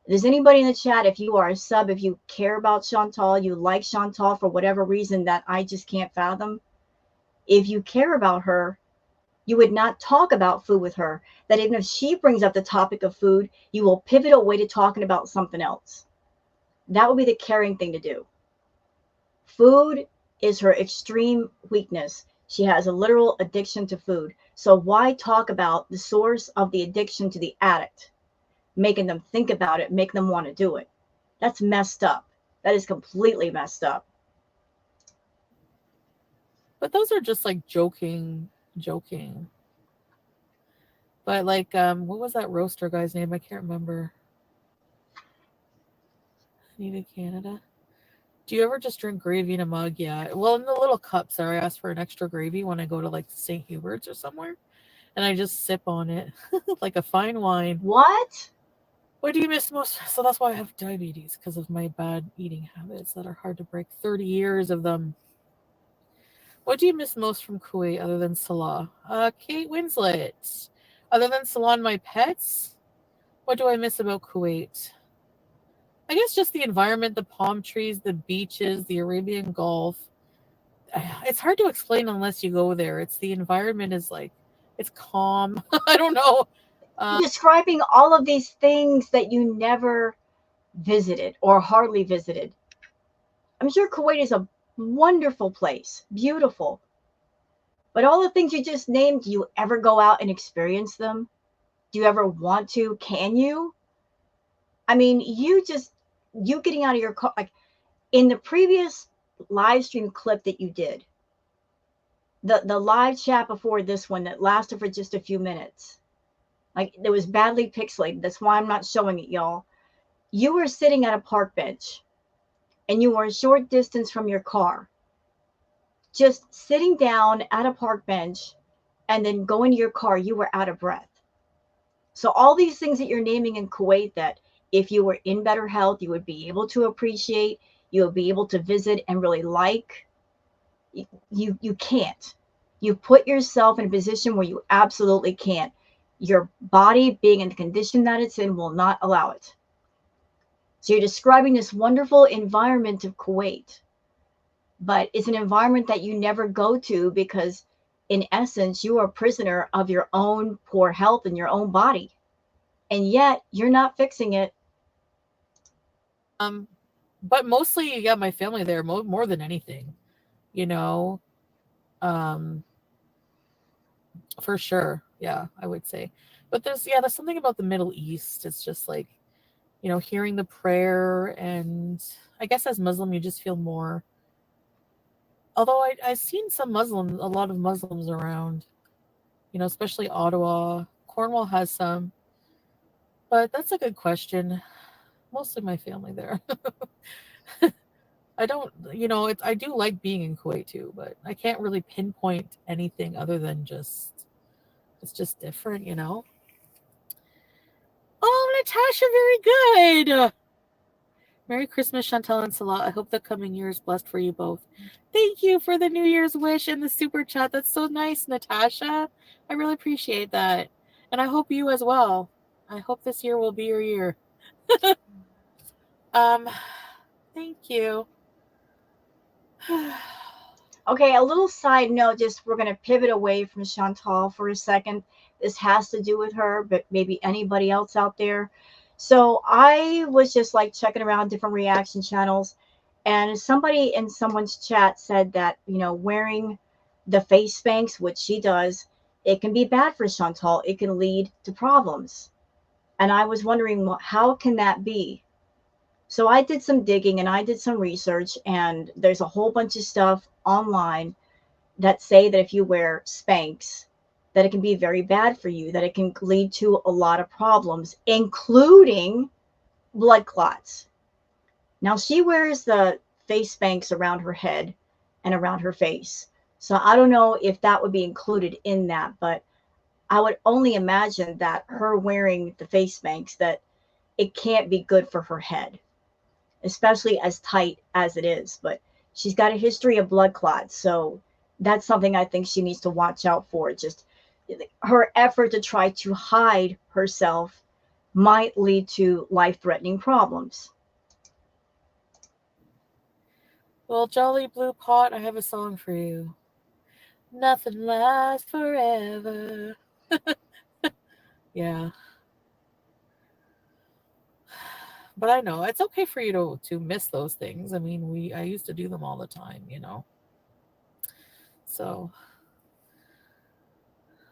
If there's anybody in the chat, if you are a sub, if you care about Chantal, you like Chantal for whatever reason that I just can't fathom, if you care about her, you would not talk about food with her. That even if she brings up the topic of food, you will pivot away to talking about something else. That would be the caring thing to do. Food is her extreme weakness. She has a literal addiction to food. So why talk about the source of the addiction to the addict? Making them think about it, make them want to do it. That's messed up. That is completely messed up. but those are just like joking. But like what was that roaster guy's name? I can't remember. Needed Canada. Do you ever just drink gravy in a mug? Yeah. Well, in the little cups there, I ask for an extra gravy when I go to like St. Hubert's or somewhere. And I just sip on it like a fine wine. What? What do you miss most? So that's why I have diabetes, because of my bad eating habits that are hard to break. 30 years of them. What do you miss most from Kuwait other than Salah? Kate Winslet. Other than Salah and my pets, what do I miss about Kuwait? I guess just the environment, the palm trees, the beaches, the Arabian Gulf. It's hard to explain unless you go there. It's the environment is like, it's calm. I don't know. Describing all of these things that you never visited or hardly visited. I'm sure Kuwait is a wonderful place, beautiful. But all the things you just named, do you ever go out and experience them? Do you ever want to? Can you? I mean, you getting out of your car, like In the previous live stream clip that you did, the live chat before this one that lasted for just a few minutes, like it was badly pixelated. That's why I'm not showing it, y'all. You were sitting at a park bench and you were a short distance from your car, just sitting down at a park bench and then going to your car, you were out of breath. So all these things that you're naming in Kuwait that if you were in better health, you would be able to appreciate, you would be able to visit and really like, you can't. You put yourself in a position where you absolutely can't. Your body being in the condition that it's in will not allow it. So you're describing this wonderful environment of Kuwait, but it's an environment that you never go to because in essence, you are a prisoner of your own poor health and your own body. And yet you're not fixing it. Um, but mostly, yeah, my family there more than anything, you know. Um, for sure, yeah, I would say. But there's something about the Middle East. It's just like, hearing the prayer, and I guess as Muslim, you just feel more. Although I've seen a lot of Muslims around, especially Ottawa. Cornwall has some, but that's a good question. Mostly my family there. I don't, I do like being in Kuwait too, but I can't really pinpoint anything other than it's just different, Oh, Natasha, very good. Merry Christmas, Chantal and Salah. I hope the coming year is blessed for you both. Thank you for the New Year's wish and the super chat. That's so nice, Natasha. I really appreciate that. And I hope you as well. I hope this year will be your year. um, thank you. Okay, a little side note, just we're going to pivot away from Chantal for a second. This has to do with her, but maybe anybody else out there. So I was just like checking around different reaction channels, and somebody in someone's chat said that, wearing the face spanks, which she does, it can be bad for Chantal. It can lead to problems. And I was wondering, well, how can that be? So I did some digging and I did some research, and there's a whole bunch of stuff online that say that if you wear Spanx, that it can be very bad for you, that it can lead to a lot of problems, including blood clots. Now she wears the face Spanx around her head and around her face. So I don't know if that would be included in that, but I would only imagine that her wearing the face Spanx, that it can't be good for her head, especially as tight as it is. But she's got a history of blood clots. So that's something I think she needs to watch out for. Just her effort to try to hide herself might lead to life-threatening problems. Well, Jolly Blue Pot, I have a song for you. Nothing lasts forever. Yeah. But I know it's okay for you to miss those things. I mean, I used to do them all the time. So,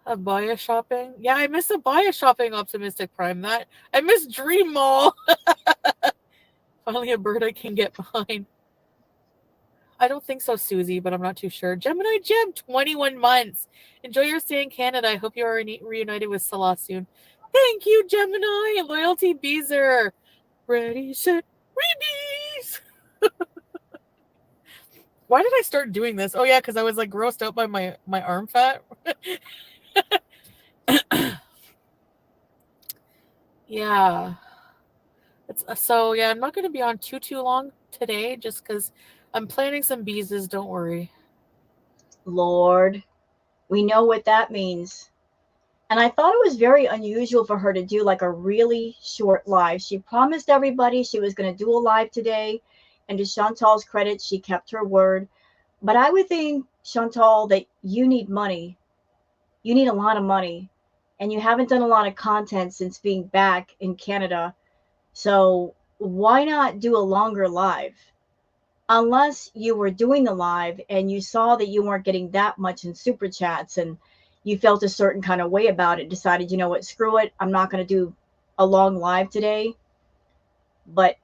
Abaya shopping. Yeah, I miss Abaya shopping. Optimistic Prime. That I miss Dream Mall. Finally, a bird I can get behind. I don't think so, Susie, but I'm not too sure. Gemini Jim, 21 months. Enjoy your stay in Canada. I hope you are reunited with Salah soon. Thank you, Gemini. Loyalty Beezer. Ready, set, release. Why did I start doing this? Oh yeah, because I was like grossed out by my arm fat. Yeah. So yeah, I'm not going to be on too long today, just because I'm planning some beeses. Don't worry. Lord, we know what that means. And I thought it was very unusual for her to do like a really short live. She promised everybody she was going to do a live today. And to Chantal's credit, she kept her word. But I would think, Chantal, that you need money. You need a lot of money. And you haven't done a lot of content since being back in Canada. So why not do a longer live? Unless you were doing the live and you saw that you weren't getting that much in super chats and you felt a certain kind of way about it, decided, you know what, screw it, I'm not going to do a long live today. But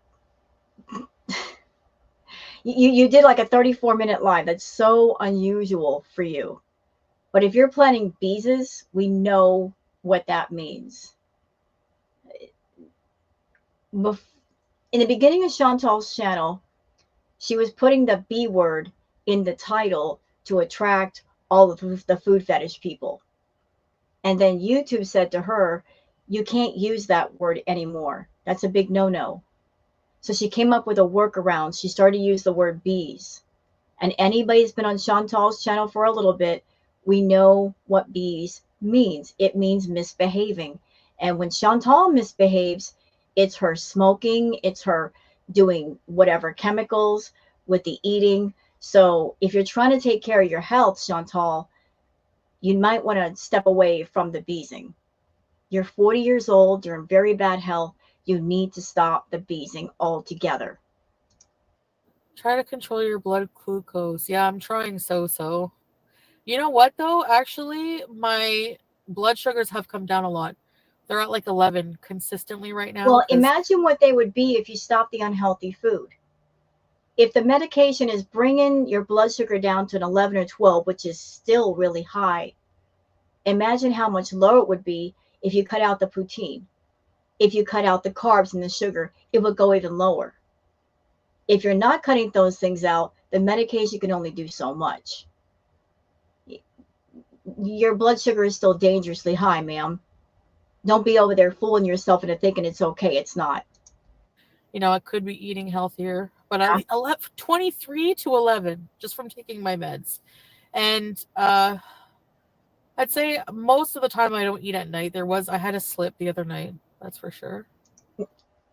You did like a 34-minute live. That's so unusual for you. But if you're planning beeses, we know what that means. In the beginning of Chantal's channel, she was putting the B word in the title to attract all of the food fetish people. And then YouTube said to her, you can't use that word anymore. That's a big no-no. So she came up with a workaround. She started to use the word bees. And anybody that's been on Chantal's channel for a little bit, we know what bees means. It means misbehaving. And when Chantal misbehaves, it's her smoking, it's her doing whatever chemicals with the eating. So if you're trying to take care of your health, Chantal, you might want to step away from the beesing. You're 40 years old, you're in very bad health. You need to stop the beesing altogether. Try to control your blood glucose. Yeah, I'm trying so. You know what though? Actually, my blood sugars have come down a lot. They're at like 11 consistently right now Well, cuz imagine what they would be if you stop the unhealthy food. If the medication is bringing your blood sugar down to an 11 or 12, which is still really high, imagine how much lower it would be if you cut out the poutine. If you cut out the carbs and the sugar, it would go even lower. If you're not cutting those things out, the medication can only do so much. Your blood sugar is still dangerously high, ma'am. Don't be over there fooling yourself into thinking it's okay. It's not. I could be eating healthier, but Yeah. I left 23 to 11 just from taking my meds. And I'd say most of the time I don't eat at night. I had a slip the other night, that's for sure.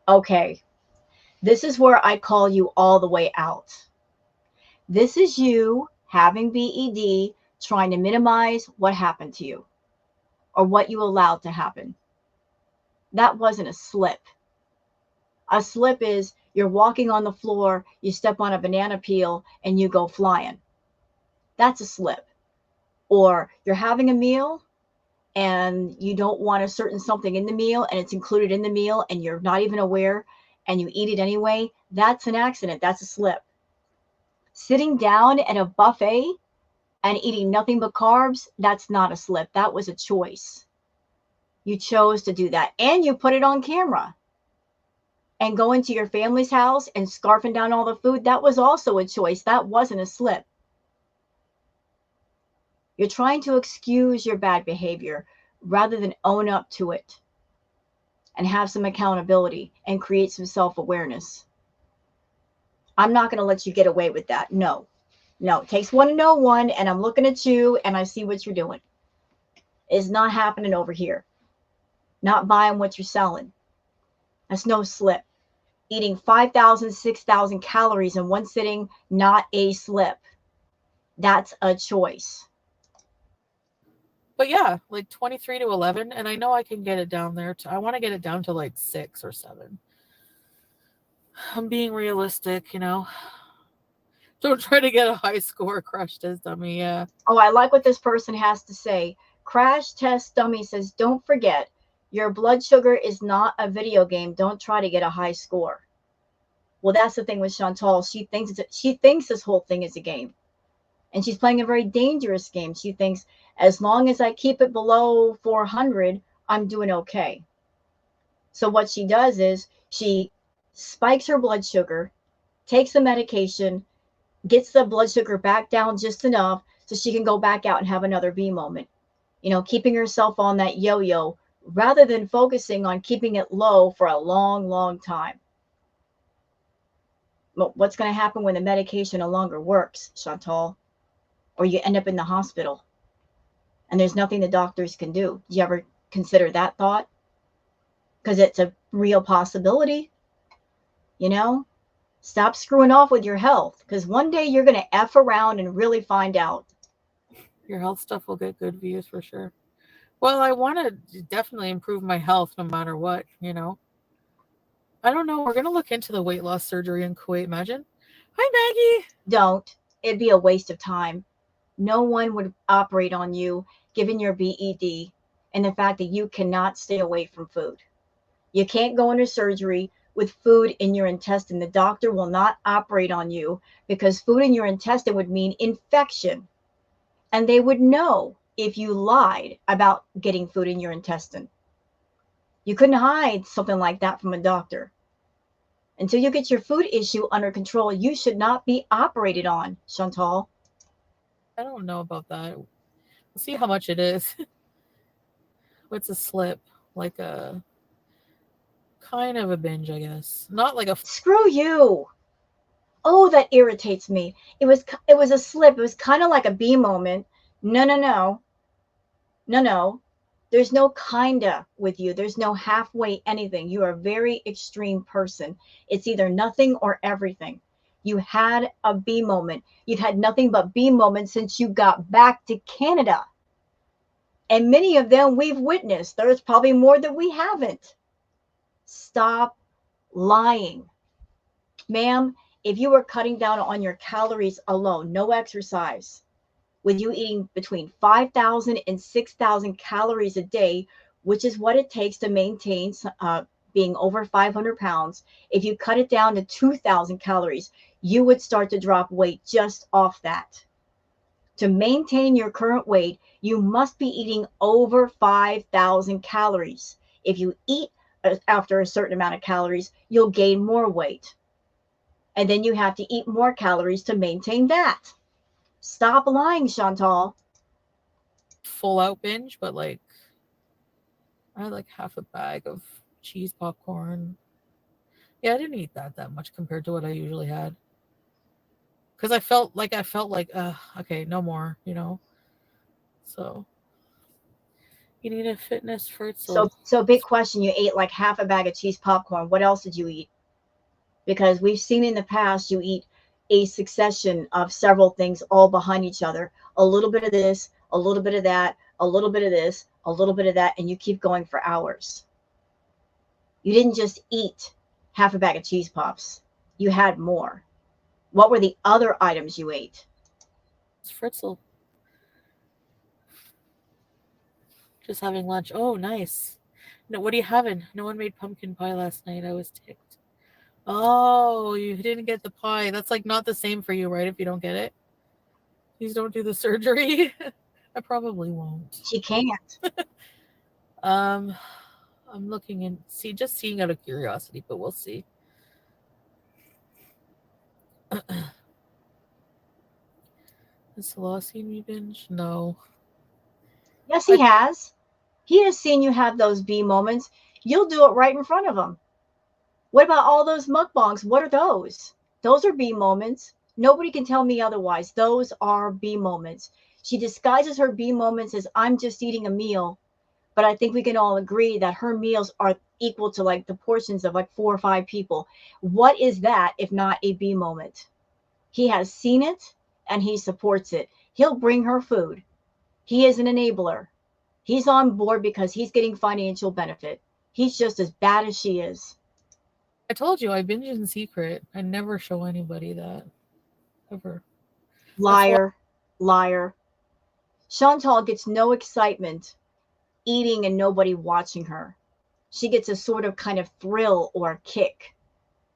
Okay. This is where I call you all the way out. This is you having BED, trying to minimize what happened to you or what you allowed to happen. That wasn't a slip. A slip is you're walking on the floor, you step on a banana peel, and you go flying. That's a slip. Or you're having a meal and you don't want a certain something in the meal and it's included in the meal and you're not even aware and you eat it anyway. That's an accident. That's a slip. Sitting down at a buffet and eating nothing but carbs, that's not a slip. That was a choice. You chose to do that and you put it on camera. And going to your family's house and scarfing down all the food, that was also a choice. That wasn't a slip. You're trying to excuse your bad behavior rather than own up to it and have some accountability and create some self-awareness. I'm not going to let you get away with that. No. It takes one to know one, and I'm looking at you and I see what you're doing. It's not happening over here. Not buying what you're selling. That's no slip. Eating 5,000, 6,000 calories in one sitting, not a slip. That's a choice. But yeah, like 23 to 11, and I know I can get it down there. I want to get it down to like 6 or 7. I'm being realistic. Don't try to get a high score, Crush Test Dummy. Yeah. Oh, I like what this person has to say. Crash Test Dummy says, don't forget, your blood sugar is not a video game. Don't try to get a high score. Well, that's the thing with Chantal. She thinks this whole thing is a game. And she's playing a very dangerous game. She thinks, as long as I keep it below 400, I'm doing okay. So what she does is she spikes her blood sugar, takes the medication, gets the blood sugar back down just enough so she can go back out and have another V moment. Keeping herself on that yo-yo rather than focusing on keeping it low for a long, long time. What's going to happen when the medication no longer works, Chantal? Or you end up in the hospital and there's nothing the doctors can do. Do you ever consider that thought? Because it's a real possibility. Stop screwing off with your health, because one day you're going to F around and really find out. Your health stuff will get good views for sure. Well, I want to definitely improve my health no matter what. I don't know. We're going to look into the weight loss surgery in Kuwait. Imagine. Hi, Maggie. Don't. It'd be a waste of time. No one would operate on you given your BED and the fact that you cannot stay away from food. You can't go into surgery with food in your intestine. The doctor will not operate on you because food in your intestine would mean infection. And they would know if you lied about getting food in your intestine. You couldn't hide something like that from a doctor. Until you get your food issue under control, you should not be operated on, Chantal. I don't know about that. We'll see how much it is. What's a slip? Like a kind of a binge, I guess. Not like a Screw you. Oh, that irritates me. It was a slip. It was kind of like a B moment. No, no, no. No, no. There's no kinda with you. There's no halfway anything. You are a very extreme person. It's either nothing or everything. You had a B moment. You've had nothing but B moments since you got back to Canada. And many of them we've witnessed. There's probably more that we haven't. Stop lying. Ma'am, if you were cutting down on your calories alone, no exercise, with you eating between 5,000 and 6,000 calories a day, which is what it takes to maintain being over 500 pounds, if you cut it down to 2,000 calories, you would start to drop weight just off that. To maintain your current weight, you must be eating over 5,000 calories. If you eat after a certain amount of calories, you'll gain more weight. And then you have to eat more calories to maintain that. Stop lying, Chantal. full out binge, but like I had like half a bag of cheese popcorn. Yeah, I didn't eat that much compared to what I usually had. Because I felt like okay, no more, you know. So you need a fitness So, fritzel. so big question. You ate like half a bag of cheese popcorn. What else did you eat? Because we've seen in the past you eat a succession of several things all behind each other. A little bit of this, a little bit of that, a little bit of this, a little bit of that, and you keep going for hours. You didn't just eat half a bag of cheese pops. You had more. What were the other items you ate? It's fritzel. Just having lunch. Oh, nice. No, what are you having? No one made pumpkin pie last night. I was ticked. Oh, you didn't get the pie. That's like not the same for you, right? If you don't get it, please don't do the surgery. I probably won't. She can't. Um, I'm looking and see, just seeing out of curiosity, but we'll see. Has Salah seen me binge? No. Yes, I he has. He has seen you have those B moments. You'll do it right in front of him. What about all those mukbangs? What are those? Those are B moments. Nobody can tell me otherwise. Those are B moments. She disguises her B moments as I'm just eating a meal, but I think we can all agree that her meals are equal to like the portions of like 4 or 5 people. What is that if not a B moment? He has seen it and he supports it. He'll bring her food. He is an enabler. He's on board because he's getting financial benefit. He's just as bad as she is. told you I binge in secret. I never show anybody that ever. That's why Liar, liar. Chantal gets no excitement eating and nobody watching her. She gets a sort of kind of thrill or kick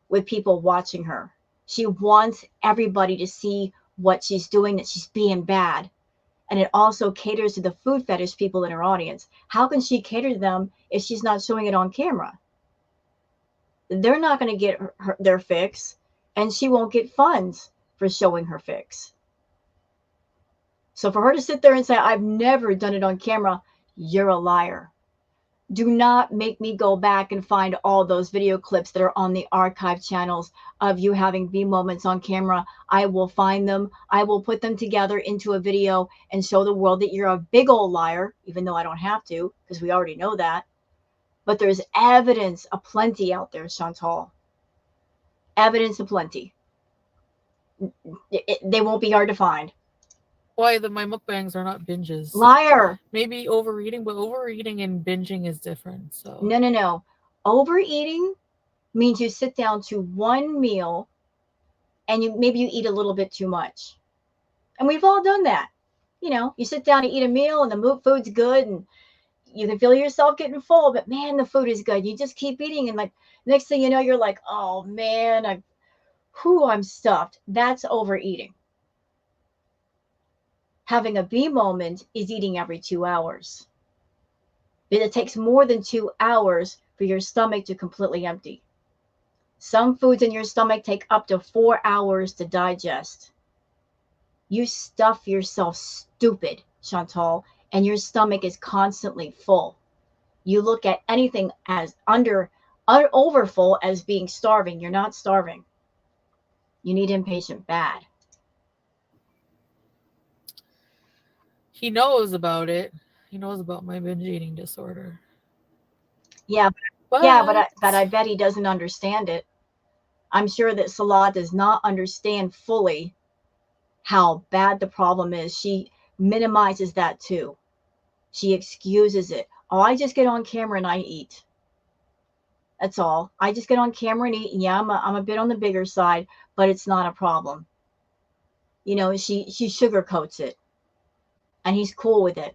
with people watching her. She wants everybody to see what she's doing, that she's being bad. And it also caters to the food fetish people in her audience. How can she cater to them if she's not showing it on camera? They're not going to get their fix, and she won't get funds for showing her fix. So for her to sit there and say, I've never done it on camera, you're a liar. Do not make me go back and find all those video clips that are on the archive channels of you having B moments on camera. I will find them. I will put them together into a video and show the world that you're a big old liar, even though I don't have to, because we already know that. But there's evidence aplenty out there, Chantal. Evidence aplenty. They won't be hard to find. my mukbangs are not binges. Liar. Maybe overeating, but overeating and binging is different. So No, no, no. Overeating means you sit down to one meal and maybe you eat a little bit too much. And we've all done that. You know, you sit down to eat a meal and the food's good and you can feel yourself getting full, but man, the food is good. You just keep eating, and like next thing you know, you're like, oh man, I'm stuffed. That's overeating. Having a B moment is eating every 2 hours. But it takes more than 2 hours for your stomach to completely empty. Some foods in your stomach take up to 4 hours to digest. You stuff yourself stupid, Chantal, and your stomach is constantly full. You look at anything as overfull as being starving. You're not starving. You need inpatient bad. He knows about it. He knows about my binge eating disorder. Yeah, yeah, but But I bet he doesn't understand it. I'm sure that Salah does not understand fully how bad the problem is. She minimizes that too. She excuses it. Oh, I just get on camera and I eat. That's all. I just get on camera and eat. And yeah, I'm a bit on the bigger side, but it's not a problem. She sugarcoats it, and he's cool with it.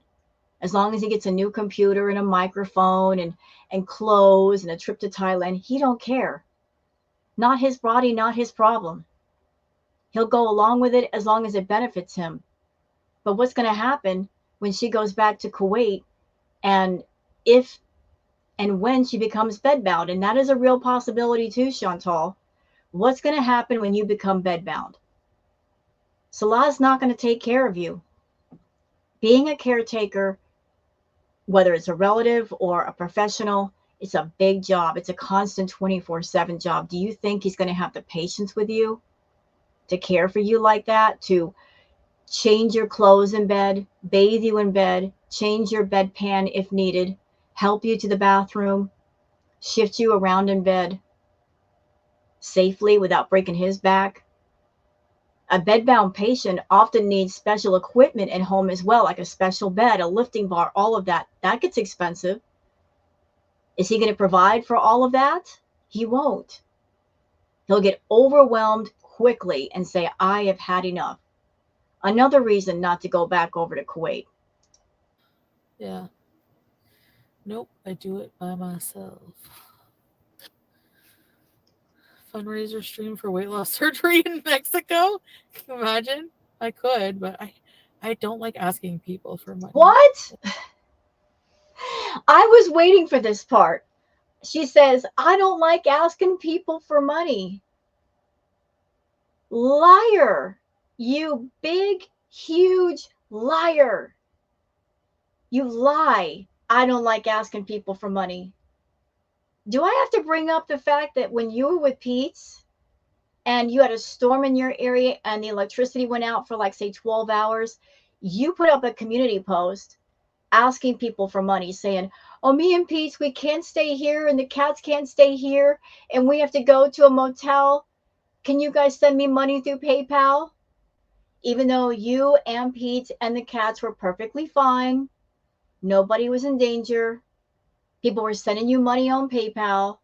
As long as he gets a new computer and a microphone and clothes and a trip to Thailand, he don't care. Not his body, not his problem. He'll go along with it as long as it benefits him. But what's going to happen when she goes back to Kuwait, and if and when she becomes bedbound? And that is a real possibility too, Chantal. What's going to happen when you become bedbound? Salah's not going to take care of you. Being a caretaker, whether it's a relative or a professional, it's a big job. It's a constant 24/7 job. Do you think he's going to have the patience with you to care for you like that, to change your clothes in bed, bathe you in bed, change your bedpan if needed, help you to the bathroom, shift you around in bed safely without breaking his back? A bedbound patient often needs special equipment at home as well, like a special bed, a lifting bar, all of that. That gets expensive. Is he going to provide for all of that? He won't. He'll get overwhelmed quickly and say, I have had enough. Another reason not to go back over to Kuwait. yeah, nope, I do it by myself. Fundraiser stream for weight loss surgery in Mexico. Can you imagine? I could, but I don't like asking people for money. What? I was waiting for this part. She says, I don't like asking people for money. Liar. You big, huge liar. You lie. I don't like asking people for money. Do I have to bring up the fact that when you were with Pete's and you had a storm in your area and the electricity went out for like, say, 12 hours, you put up a community post asking people for money, saying, oh, me and Pete's, we can't stay here and the cats can't stay here and we have to go to a motel. Can you guys send me money through PayPal? Even though you and Pete and the cats were perfectly fine, nobody was in danger. People were sending you money on PayPal.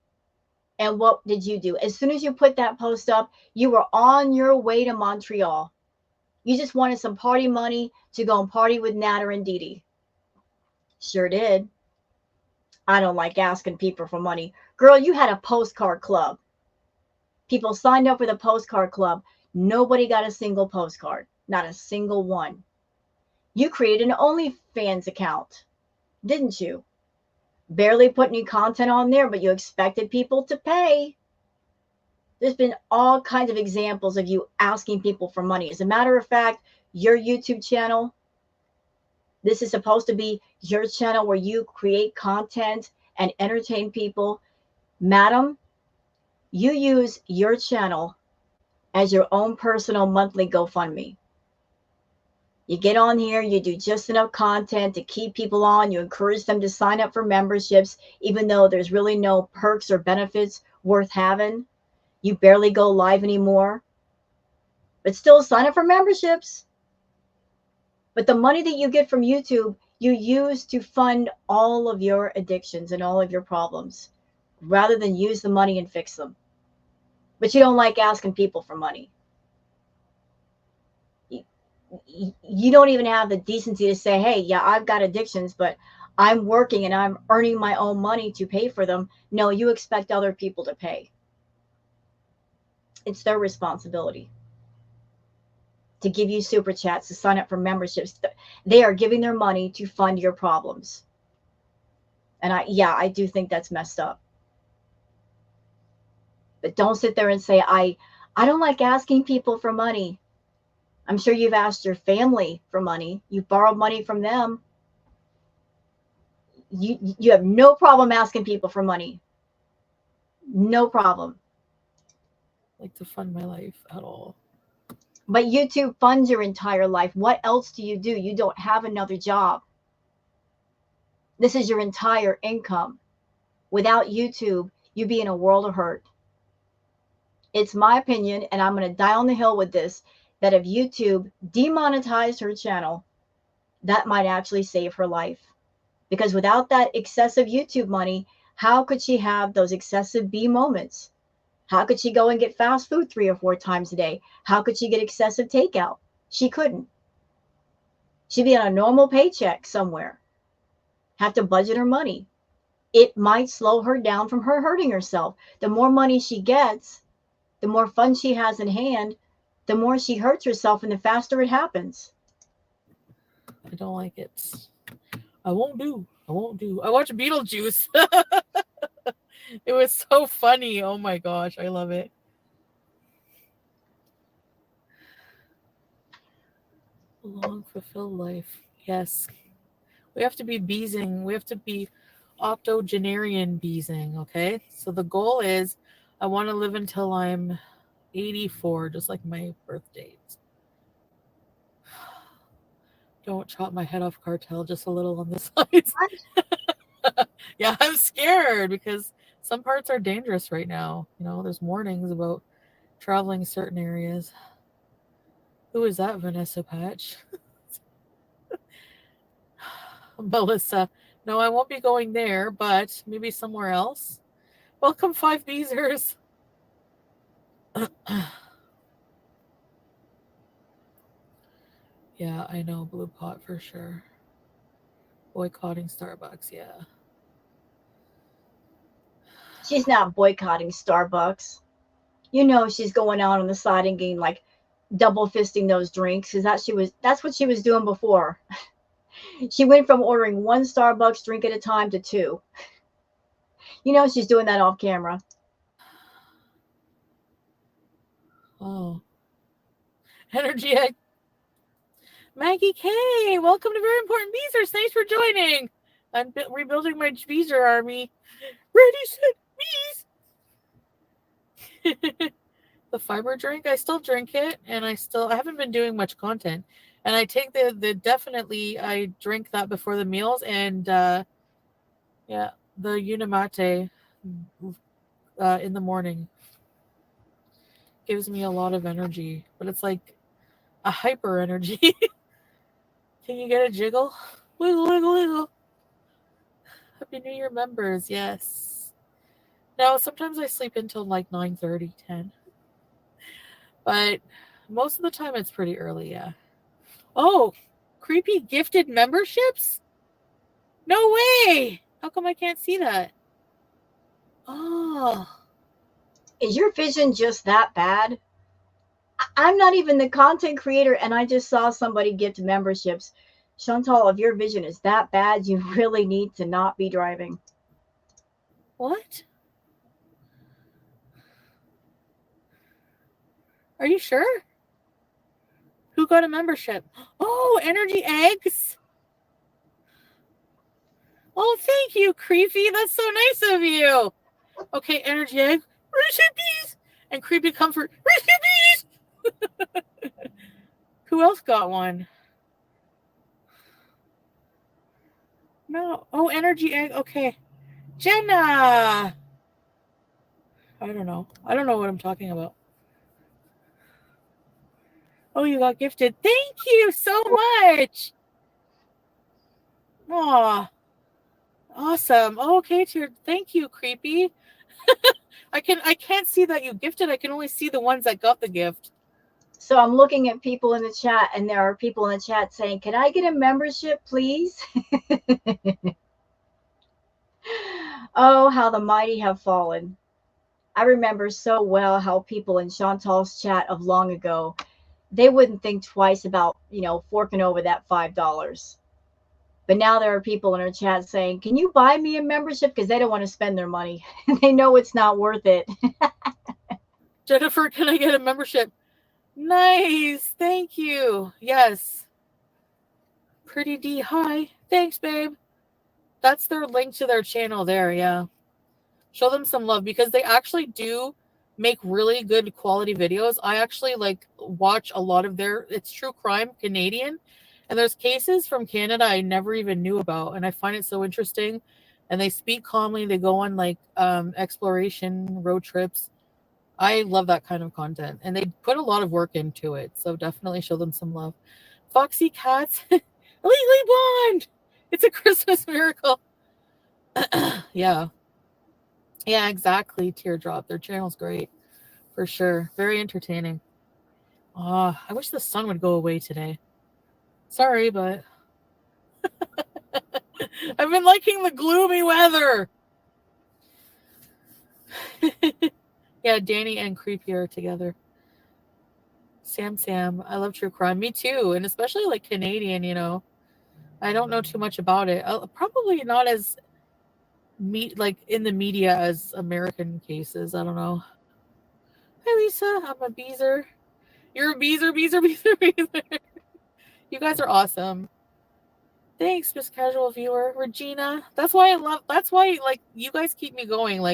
And what did you do? As soon as you put that post up, you were on your way to Montreal. You just wanted some party money to go and party with Natter and Dee Dee. Sure did. I don't like asking people for money. Girl, you had a postcard club. People signed up for the postcard club. Nobody got a single postcard. Not a single one. You created an OnlyFans account, didn't you? Barely put any content on there, but you expected people to pay. There's been all kinds of examples of you asking people for money. As a matter of fact, your YouTube channel, this is supposed to be your channel where you create content and entertain people. Madam, you use your channel as your own personal monthly GoFundMe. You get on here, you do just enough content to keep people on, you encourage them to sign up for memberships, even though there's really no perks or benefits worth having. You barely go live anymore, but still sign up for memberships. But the money that you get from YouTube, you use to fund all of your addictions and all of your problems, rather than use the money and fix them. But you don't like asking people for money. You don't even have the decency to say, hey, yeah, I've got addictions, but I'm working and I'm earning my own money to pay for them. No, you expect other people to pay. It's their responsibility to give you super chats, to sign up for memberships. They are giving their money to fund your problems. And I do think that's messed up. But don't sit there and say, I don't like asking people for money. I'm sure you've asked your family for money. You've borrowed money from them. You have no problem asking people for money. No problem. Like to fund my life at all. But YouTube funds your entire life. What else do? You don't have another job. This is your entire income. Without YouTube, you'd be in a world of hurt. It's my opinion, and I'm going to die on the hill with this, that if YouTube demonetized her channel, that might actually save her life. Because without that excessive YouTube money, how could she have those excessive B moments? How could she go and get fast food 3 or 4 times a day? How could she get excessive takeout? She couldn't. She'd be on a normal paycheck somewhere, have to budget her money. It might slow her down from her hurting herself. The more money she gets, the more funds she has in hand, the more she hurts herself and the faster it happens. I don't like it. I won't do. I won't do. I watched Beetlejuice. It was so funny. Oh my gosh, I love it. A long, fulfilled life. Yes. We have to be beesing. We have to be octogenarian beesing, okay? So the goal is I want to live until I'm 84, just like my birth date. Don't chop my head off, cartel, just a little on the sides. Yeah, I'm scared because some parts are dangerous right now. There's warnings about traveling certain areas. Who is that, Vanessa Patch? Melissa. No, I won't be going there, but maybe somewhere else. Welcome, Five Beezers. Yeah, I know, Blue Pot for sure. Boycotting Starbucks, yeah. She's not boycotting Starbucks. You know she's going out on the side and getting like double fisting those drinks because that's what she was doing before. She went from ordering 1 Starbucks drink at a time to 2. You know she's doing that off camera. Oh. Energy egg. Maggie K, welcome to Very Important Beezers. Thanks for joining. I'm rebuilding my Beezer army. Ready, set, bees. The fiber drink, I still drink it, and I haven't been doing much content. And I take the definitely, I drink that before the meals, and yeah, the Unimate in the morning gives me a lot of energy, but it's like a hyper energy. Can you get a jiggle? Wiggle, wiggle, wiggle. Happy New Year, members. Yes. Now, sometimes I sleep until like 9:30, 10. But most of the time it's pretty early, yeah. Oh, creepy gifted memberships? No way! How come I can't see that? Oh. Is your vision just that bad? I'm not even the content creator and I just saw somebody gift memberships. Chantal, if your vision is that bad, you really need to not be driving. What? Are you sure? Who got a membership? Oh, Energy Eggs. Oh, thank you, Creepy. That's so nice of you. Okay, Energy Egg. Recipes. And Creepy Comfort. Recipes. Who else got one? No. Oh, Energy Egg. Okay. Jenna. I don't know. I don't know what I'm talking about. Oh, you got gifted. Thank you so much. Aw. Awesome. Oh, okay, thank you, Creepy. I can't see that you gifted. I can only see the ones that got the gift. So I'm looking at people in the chat, and there are people in the chat saying, "Can I get a membership, please?" Oh, how the mighty have fallen. I remember so well how people in Chantal's chat of long ago, they wouldn't think twice about, forking over that $5. But now there are people in her chat saying, "Can you buy me a membership?" Because they don't want to spend their money. They know it's not worth it. Jennifer, can I get a membership? Nice. Thank you. Yes. Pretty D. Hi. Thanks, babe. That's their link to their channel there. Yeah. Show them some love because they actually do make really good quality videos. I actually watch a lot of it's true crime Canadian, and there's cases from Canada I never even knew about, and I find it so interesting. And they speak calmly. They go on exploration road trips. I love that kind of content, and they put a lot of work into it. So definitely show them some love. Foxy Cats, Legally Blonde. It's a Christmas miracle. Yeah. Yeah, exactly. Teardrop. Their channel's great. For sure. Very entertaining. I wish the sun would go away today. Sorry, but I've been liking the gloomy weather. Yeah, Danny and Creepy are together. Sam. I love true crime. Me too. And especially Canadian. I don't know too much about it. Probably not as in the media as American cases. I don't know. Hi, Lisa. I'm a beezer. You're a beezer. You guys are awesome. Thanks, Miss Casual Viewer. Regina. That's why you guys keep me going.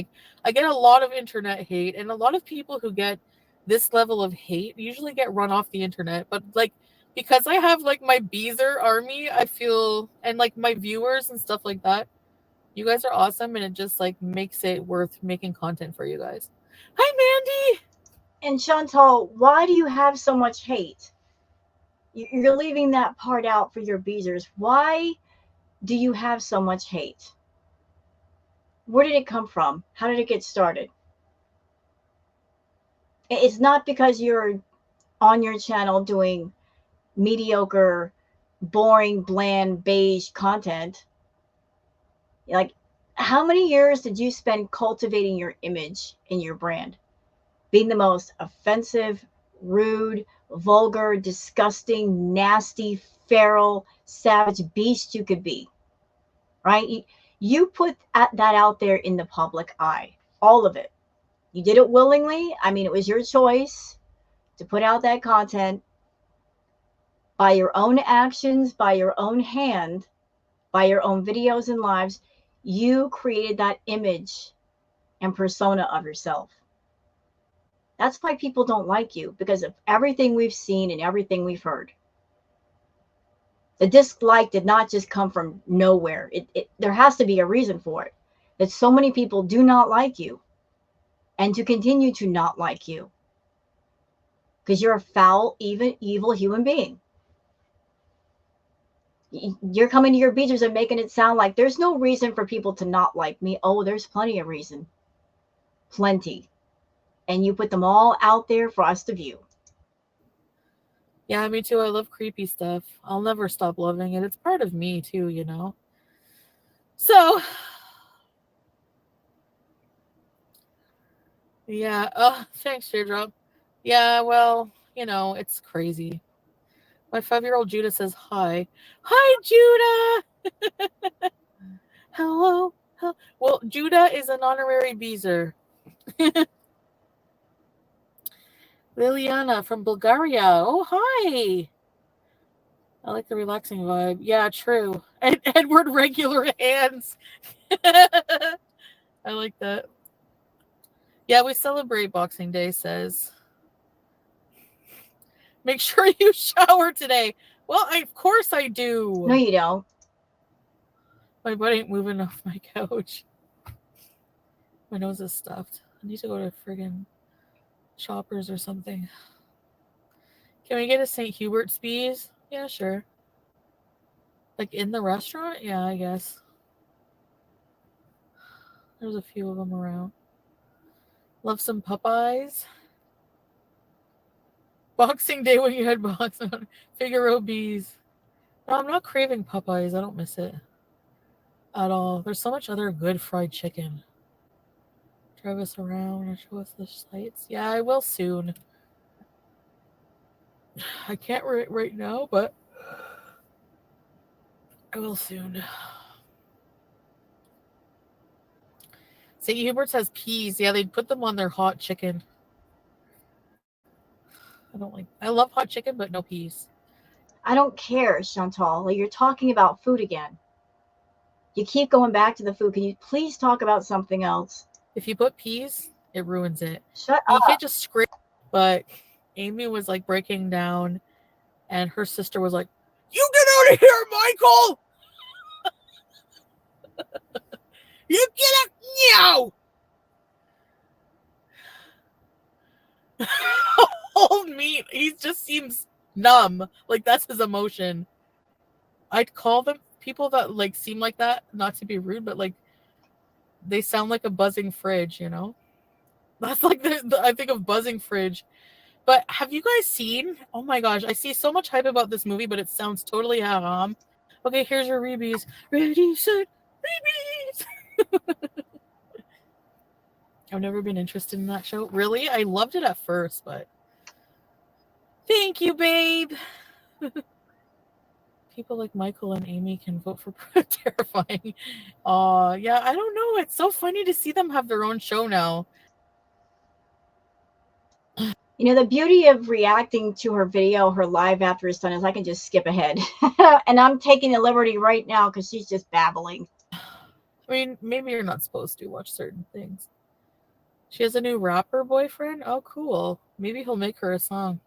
I get a lot of internet hate, and a lot of people who get this level of hate usually get run off the internet. But because I have my Beezer army, I feel, and my viewers and stuff like that, you guys are awesome, and it just makes it worth making content for you guys. Hi, Mandy. And Chantal, why do you have so much hate? You're leaving that part out for your beezers. Why do you have so much hate? Where did it come from? How did it get started? It's not because you're on your channel doing mediocre, boring, bland, beige content. Like, how many years did you spend cultivating your image and your brand? Being the most offensive, rude, vulgar, disgusting, nasty, feral, savage beast you could be, right? You put that out there in the public eye, all of it. You did it willingly. I mean, it was your choice to put out that content by your own actions, by your own hand, by your own videos and lives. You created that image and persona of yourself. That's why people don't like you, because of everything we've seen and everything we've heard. The dislike did not just come from nowhere. There has to be a reason for it. That so many people do not like you and to continue to not like you because you're a foul, even evil human being. You're coming to your beaches and making it sound like there's no reason for people to not like me. Oh, there's plenty of reason. Plenty. And you put them all out there for us to view. Yeah, me too. I love creepy stuff. I'll never stop loving it. It's part of me too. So, yeah. Oh, thanks, Teardrop. Yeah, well, it's crazy. My 5-year-old Judah says hi. Hi, Judah! Hello. Well, Judah is an honorary Beezer. Liliana from Bulgaria. Oh, hi. I like the relaxing vibe. Yeah, true. And Edward regular hands. I like that. Yeah, we celebrate Boxing Day, says. Make sure you shower today. Well, of course I do. No, you don't. My butt ain't moving off my couch. My nose is stuffed. I need to go to friggin' Shoppers or something. Can we get a St. Hubert's bees? Yeah, sure. In the restaurant? Yeah, I guess. There's a few of them around. Love some Popeyes. Boxing Day when you had Figaro bees. No, I'm not craving Popeyes. I don't miss it. at all. There's so much other good fried chicken. Drive us around and show us the sights. Yeah, I will soon. I can't right now, but I will soon. St. Hubert's has peas. Yeah, they'd put them on their hot chicken. I love hot chicken, but no peas. I don't care, Chantal. Like, you're talking about food again. You keep going back to the food. Can you please talk about something else? If you put peas, it ruins it. Shut You up. can't just scrape. But Amy was like breaking down, and her sister was like, "You get out of here, Michael! You get out now!" Old meat. He just seems numb. Like that's his emotion. I'd call them people that like seem like that, not to be rude, but like they sound like a buzzing fridge, you know? That's like I think of buzzing fridge. But have you guys seen? Oh my gosh, I see so much hype about this movie, but it sounds totally haram. Okay, here's your reebies. Ready, set, reebies. I've never been interested in that show. Really? I loved it at first, but thank you, babe. People like Michael and Amy can vote for terrifying. Yeah, I don't know. It's so funny to see them have their own show now. You know, the beauty of reacting to her video, her live after it's done, is I can just skip ahead. And I'm taking the liberty right now because she's just babbling. I mean, maybe you're not supposed to watch certain things. She has a new rapper boyfriend? Oh, cool. Maybe he'll make her a song.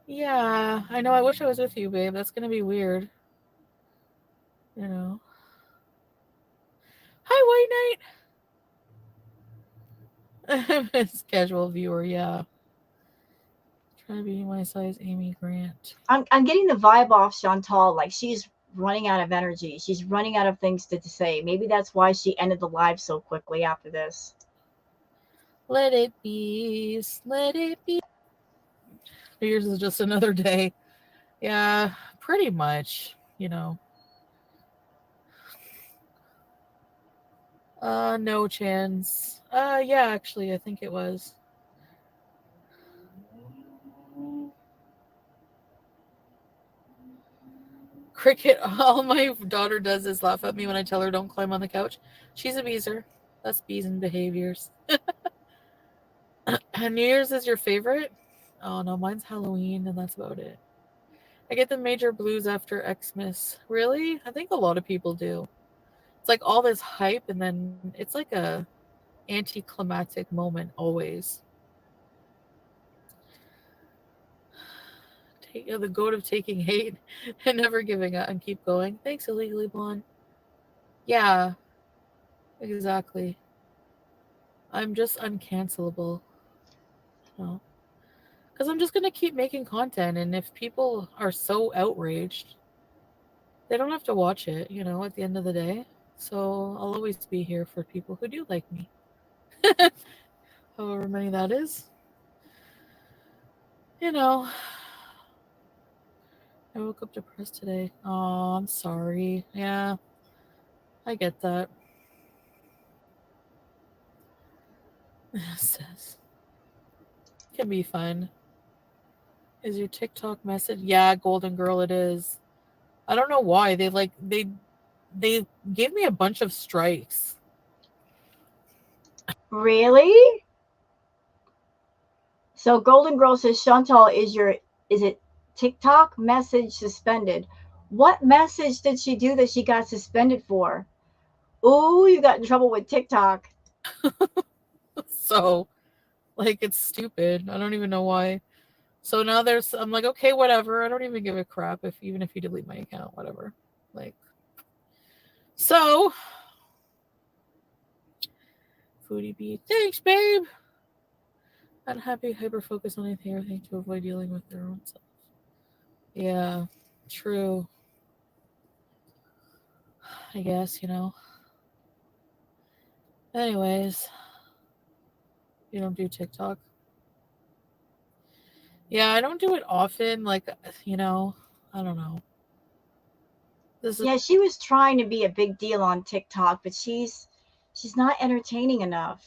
Yeah, I know. I wish I was with you, babe. That's gonna be weird. You know. Hi, White Knight. It's casual viewer, yeah. Trying to be my size, Amy Grant. I'm getting the vibe off Chantal, like she's running out of energy. She's running out of things to say. Maybe that's why she ended the live so quickly after this. Let it be. Let it be. Yours is just another day. Yeah, pretty much. You know. No chance. Yeah, actually, I think it was. Cricket. All my daughter does is laugh at me when I tell her don't climb on the couch. She's a beezer. That's bees and behaviors. New Year's is your favorite? Oh no, mine's Halloween, and that's about it. I get the major blues after Xmas. Really? I think a lot of people do. It's like all this hype, and then it's like a anticlimactic moment always. The goat of taking hate and never giving up and keep going. Thanks, illegally blonde. Yeah, exactly. I'm just uncancelable. You know? Because I'm just gonna keep making content, and if people are so outraged, they don't have to watch it. You know, at the end of the day. So I'll always be here for people who do like me. However many that is. You know, I woke up depressed today. Oh, I'm sorry. Yeah, I get that. Says can be fun. Is your TikTok message? Yeah, Golden Girl, it is. I don't know why they gave me a bunch of strikes. Really? So Golden Girl says Chantal is it TikTok message suspended? What message did she do that she got suspended for? Ooh, you got in trouble with TikTok. So like it's stupid. I don't even know why. So now I'm like, okay, whatever. I don't even give a crap if even if you delete my account, whatever. Like so Foodie B. Thanks, babe. Unhappy hyper focus on anything to avoid dealing with their own self. Yeah. True. I guess, you know. Anyways, you don't do TikTok. Yeah, I don't do it often. Like, you know, I don't know. This is Yeah, she was trying to be a big deal on TikTok, but she's not entertaining enough.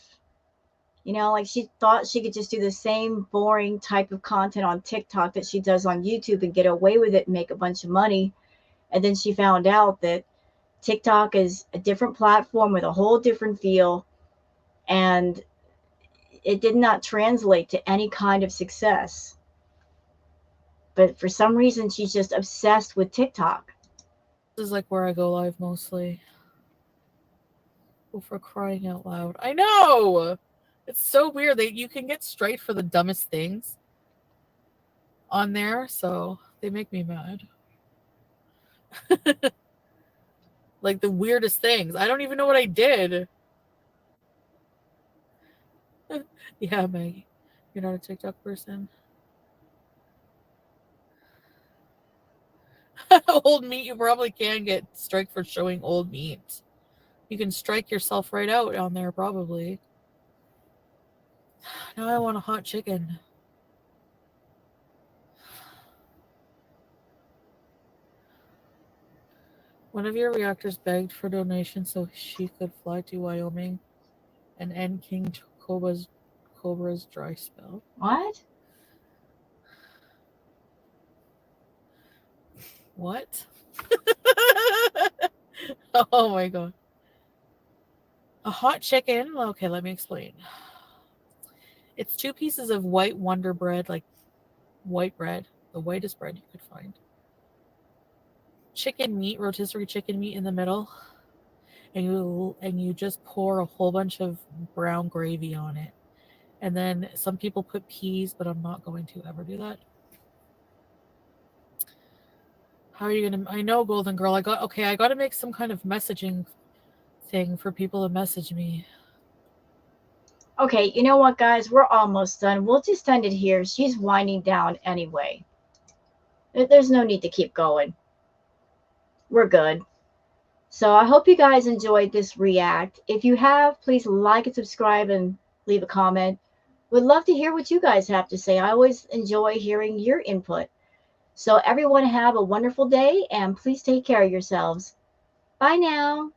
You know, like she thought she could just do the same boring type of content on TikTok that she does on YouTube and get away with it and make a bunch of money. And then she found out that TikTok is a different platform with a whole different feel, and it did not translate to any kind of success. But for some reason, she's just obsessed with TikTok. this is like where I go live mostly. Oh, for crying out loud! I know. It's so weird that you can get straight for the dumbest things on there, so they make me mad. Like the weirdest things. I don't even know what I did. Yeah, Maggie. You're not a TikTok person. Old meat, you probably can get strike for showing old meat. You can strike yourself right out on there, probably. Now I want a hot chicken. One of your reactors begged for donations so she could fly to Wyoming and end Cobra's dry spell. What? What? Oh my god. A hot chicken? Okay, let me explain. It's 2 pieces of white Wonder bread, like white bread, the whitest bread you could find. Chicken meat, rotisserie chicken meat in the middle, and you just pour a whole bunch of brown gravy on it. And then some people put peas, but I'm not going to ever do that. How are you gonna? I know, Golden Girl. I got to make some kind of messaging thing for people to message me. Okay, you know what, guys? We're almost done. We'll just end it here. She's winding down anyway. There's no need to keep going. We're good. So I hope you guys enjoyed this react. If you have, please like and subscribe and leave a comment. Would love to hear what you guys have to say. I always enjoy hearing your input. So everyone have a wonderful day and please take care of yourselves. Bye now.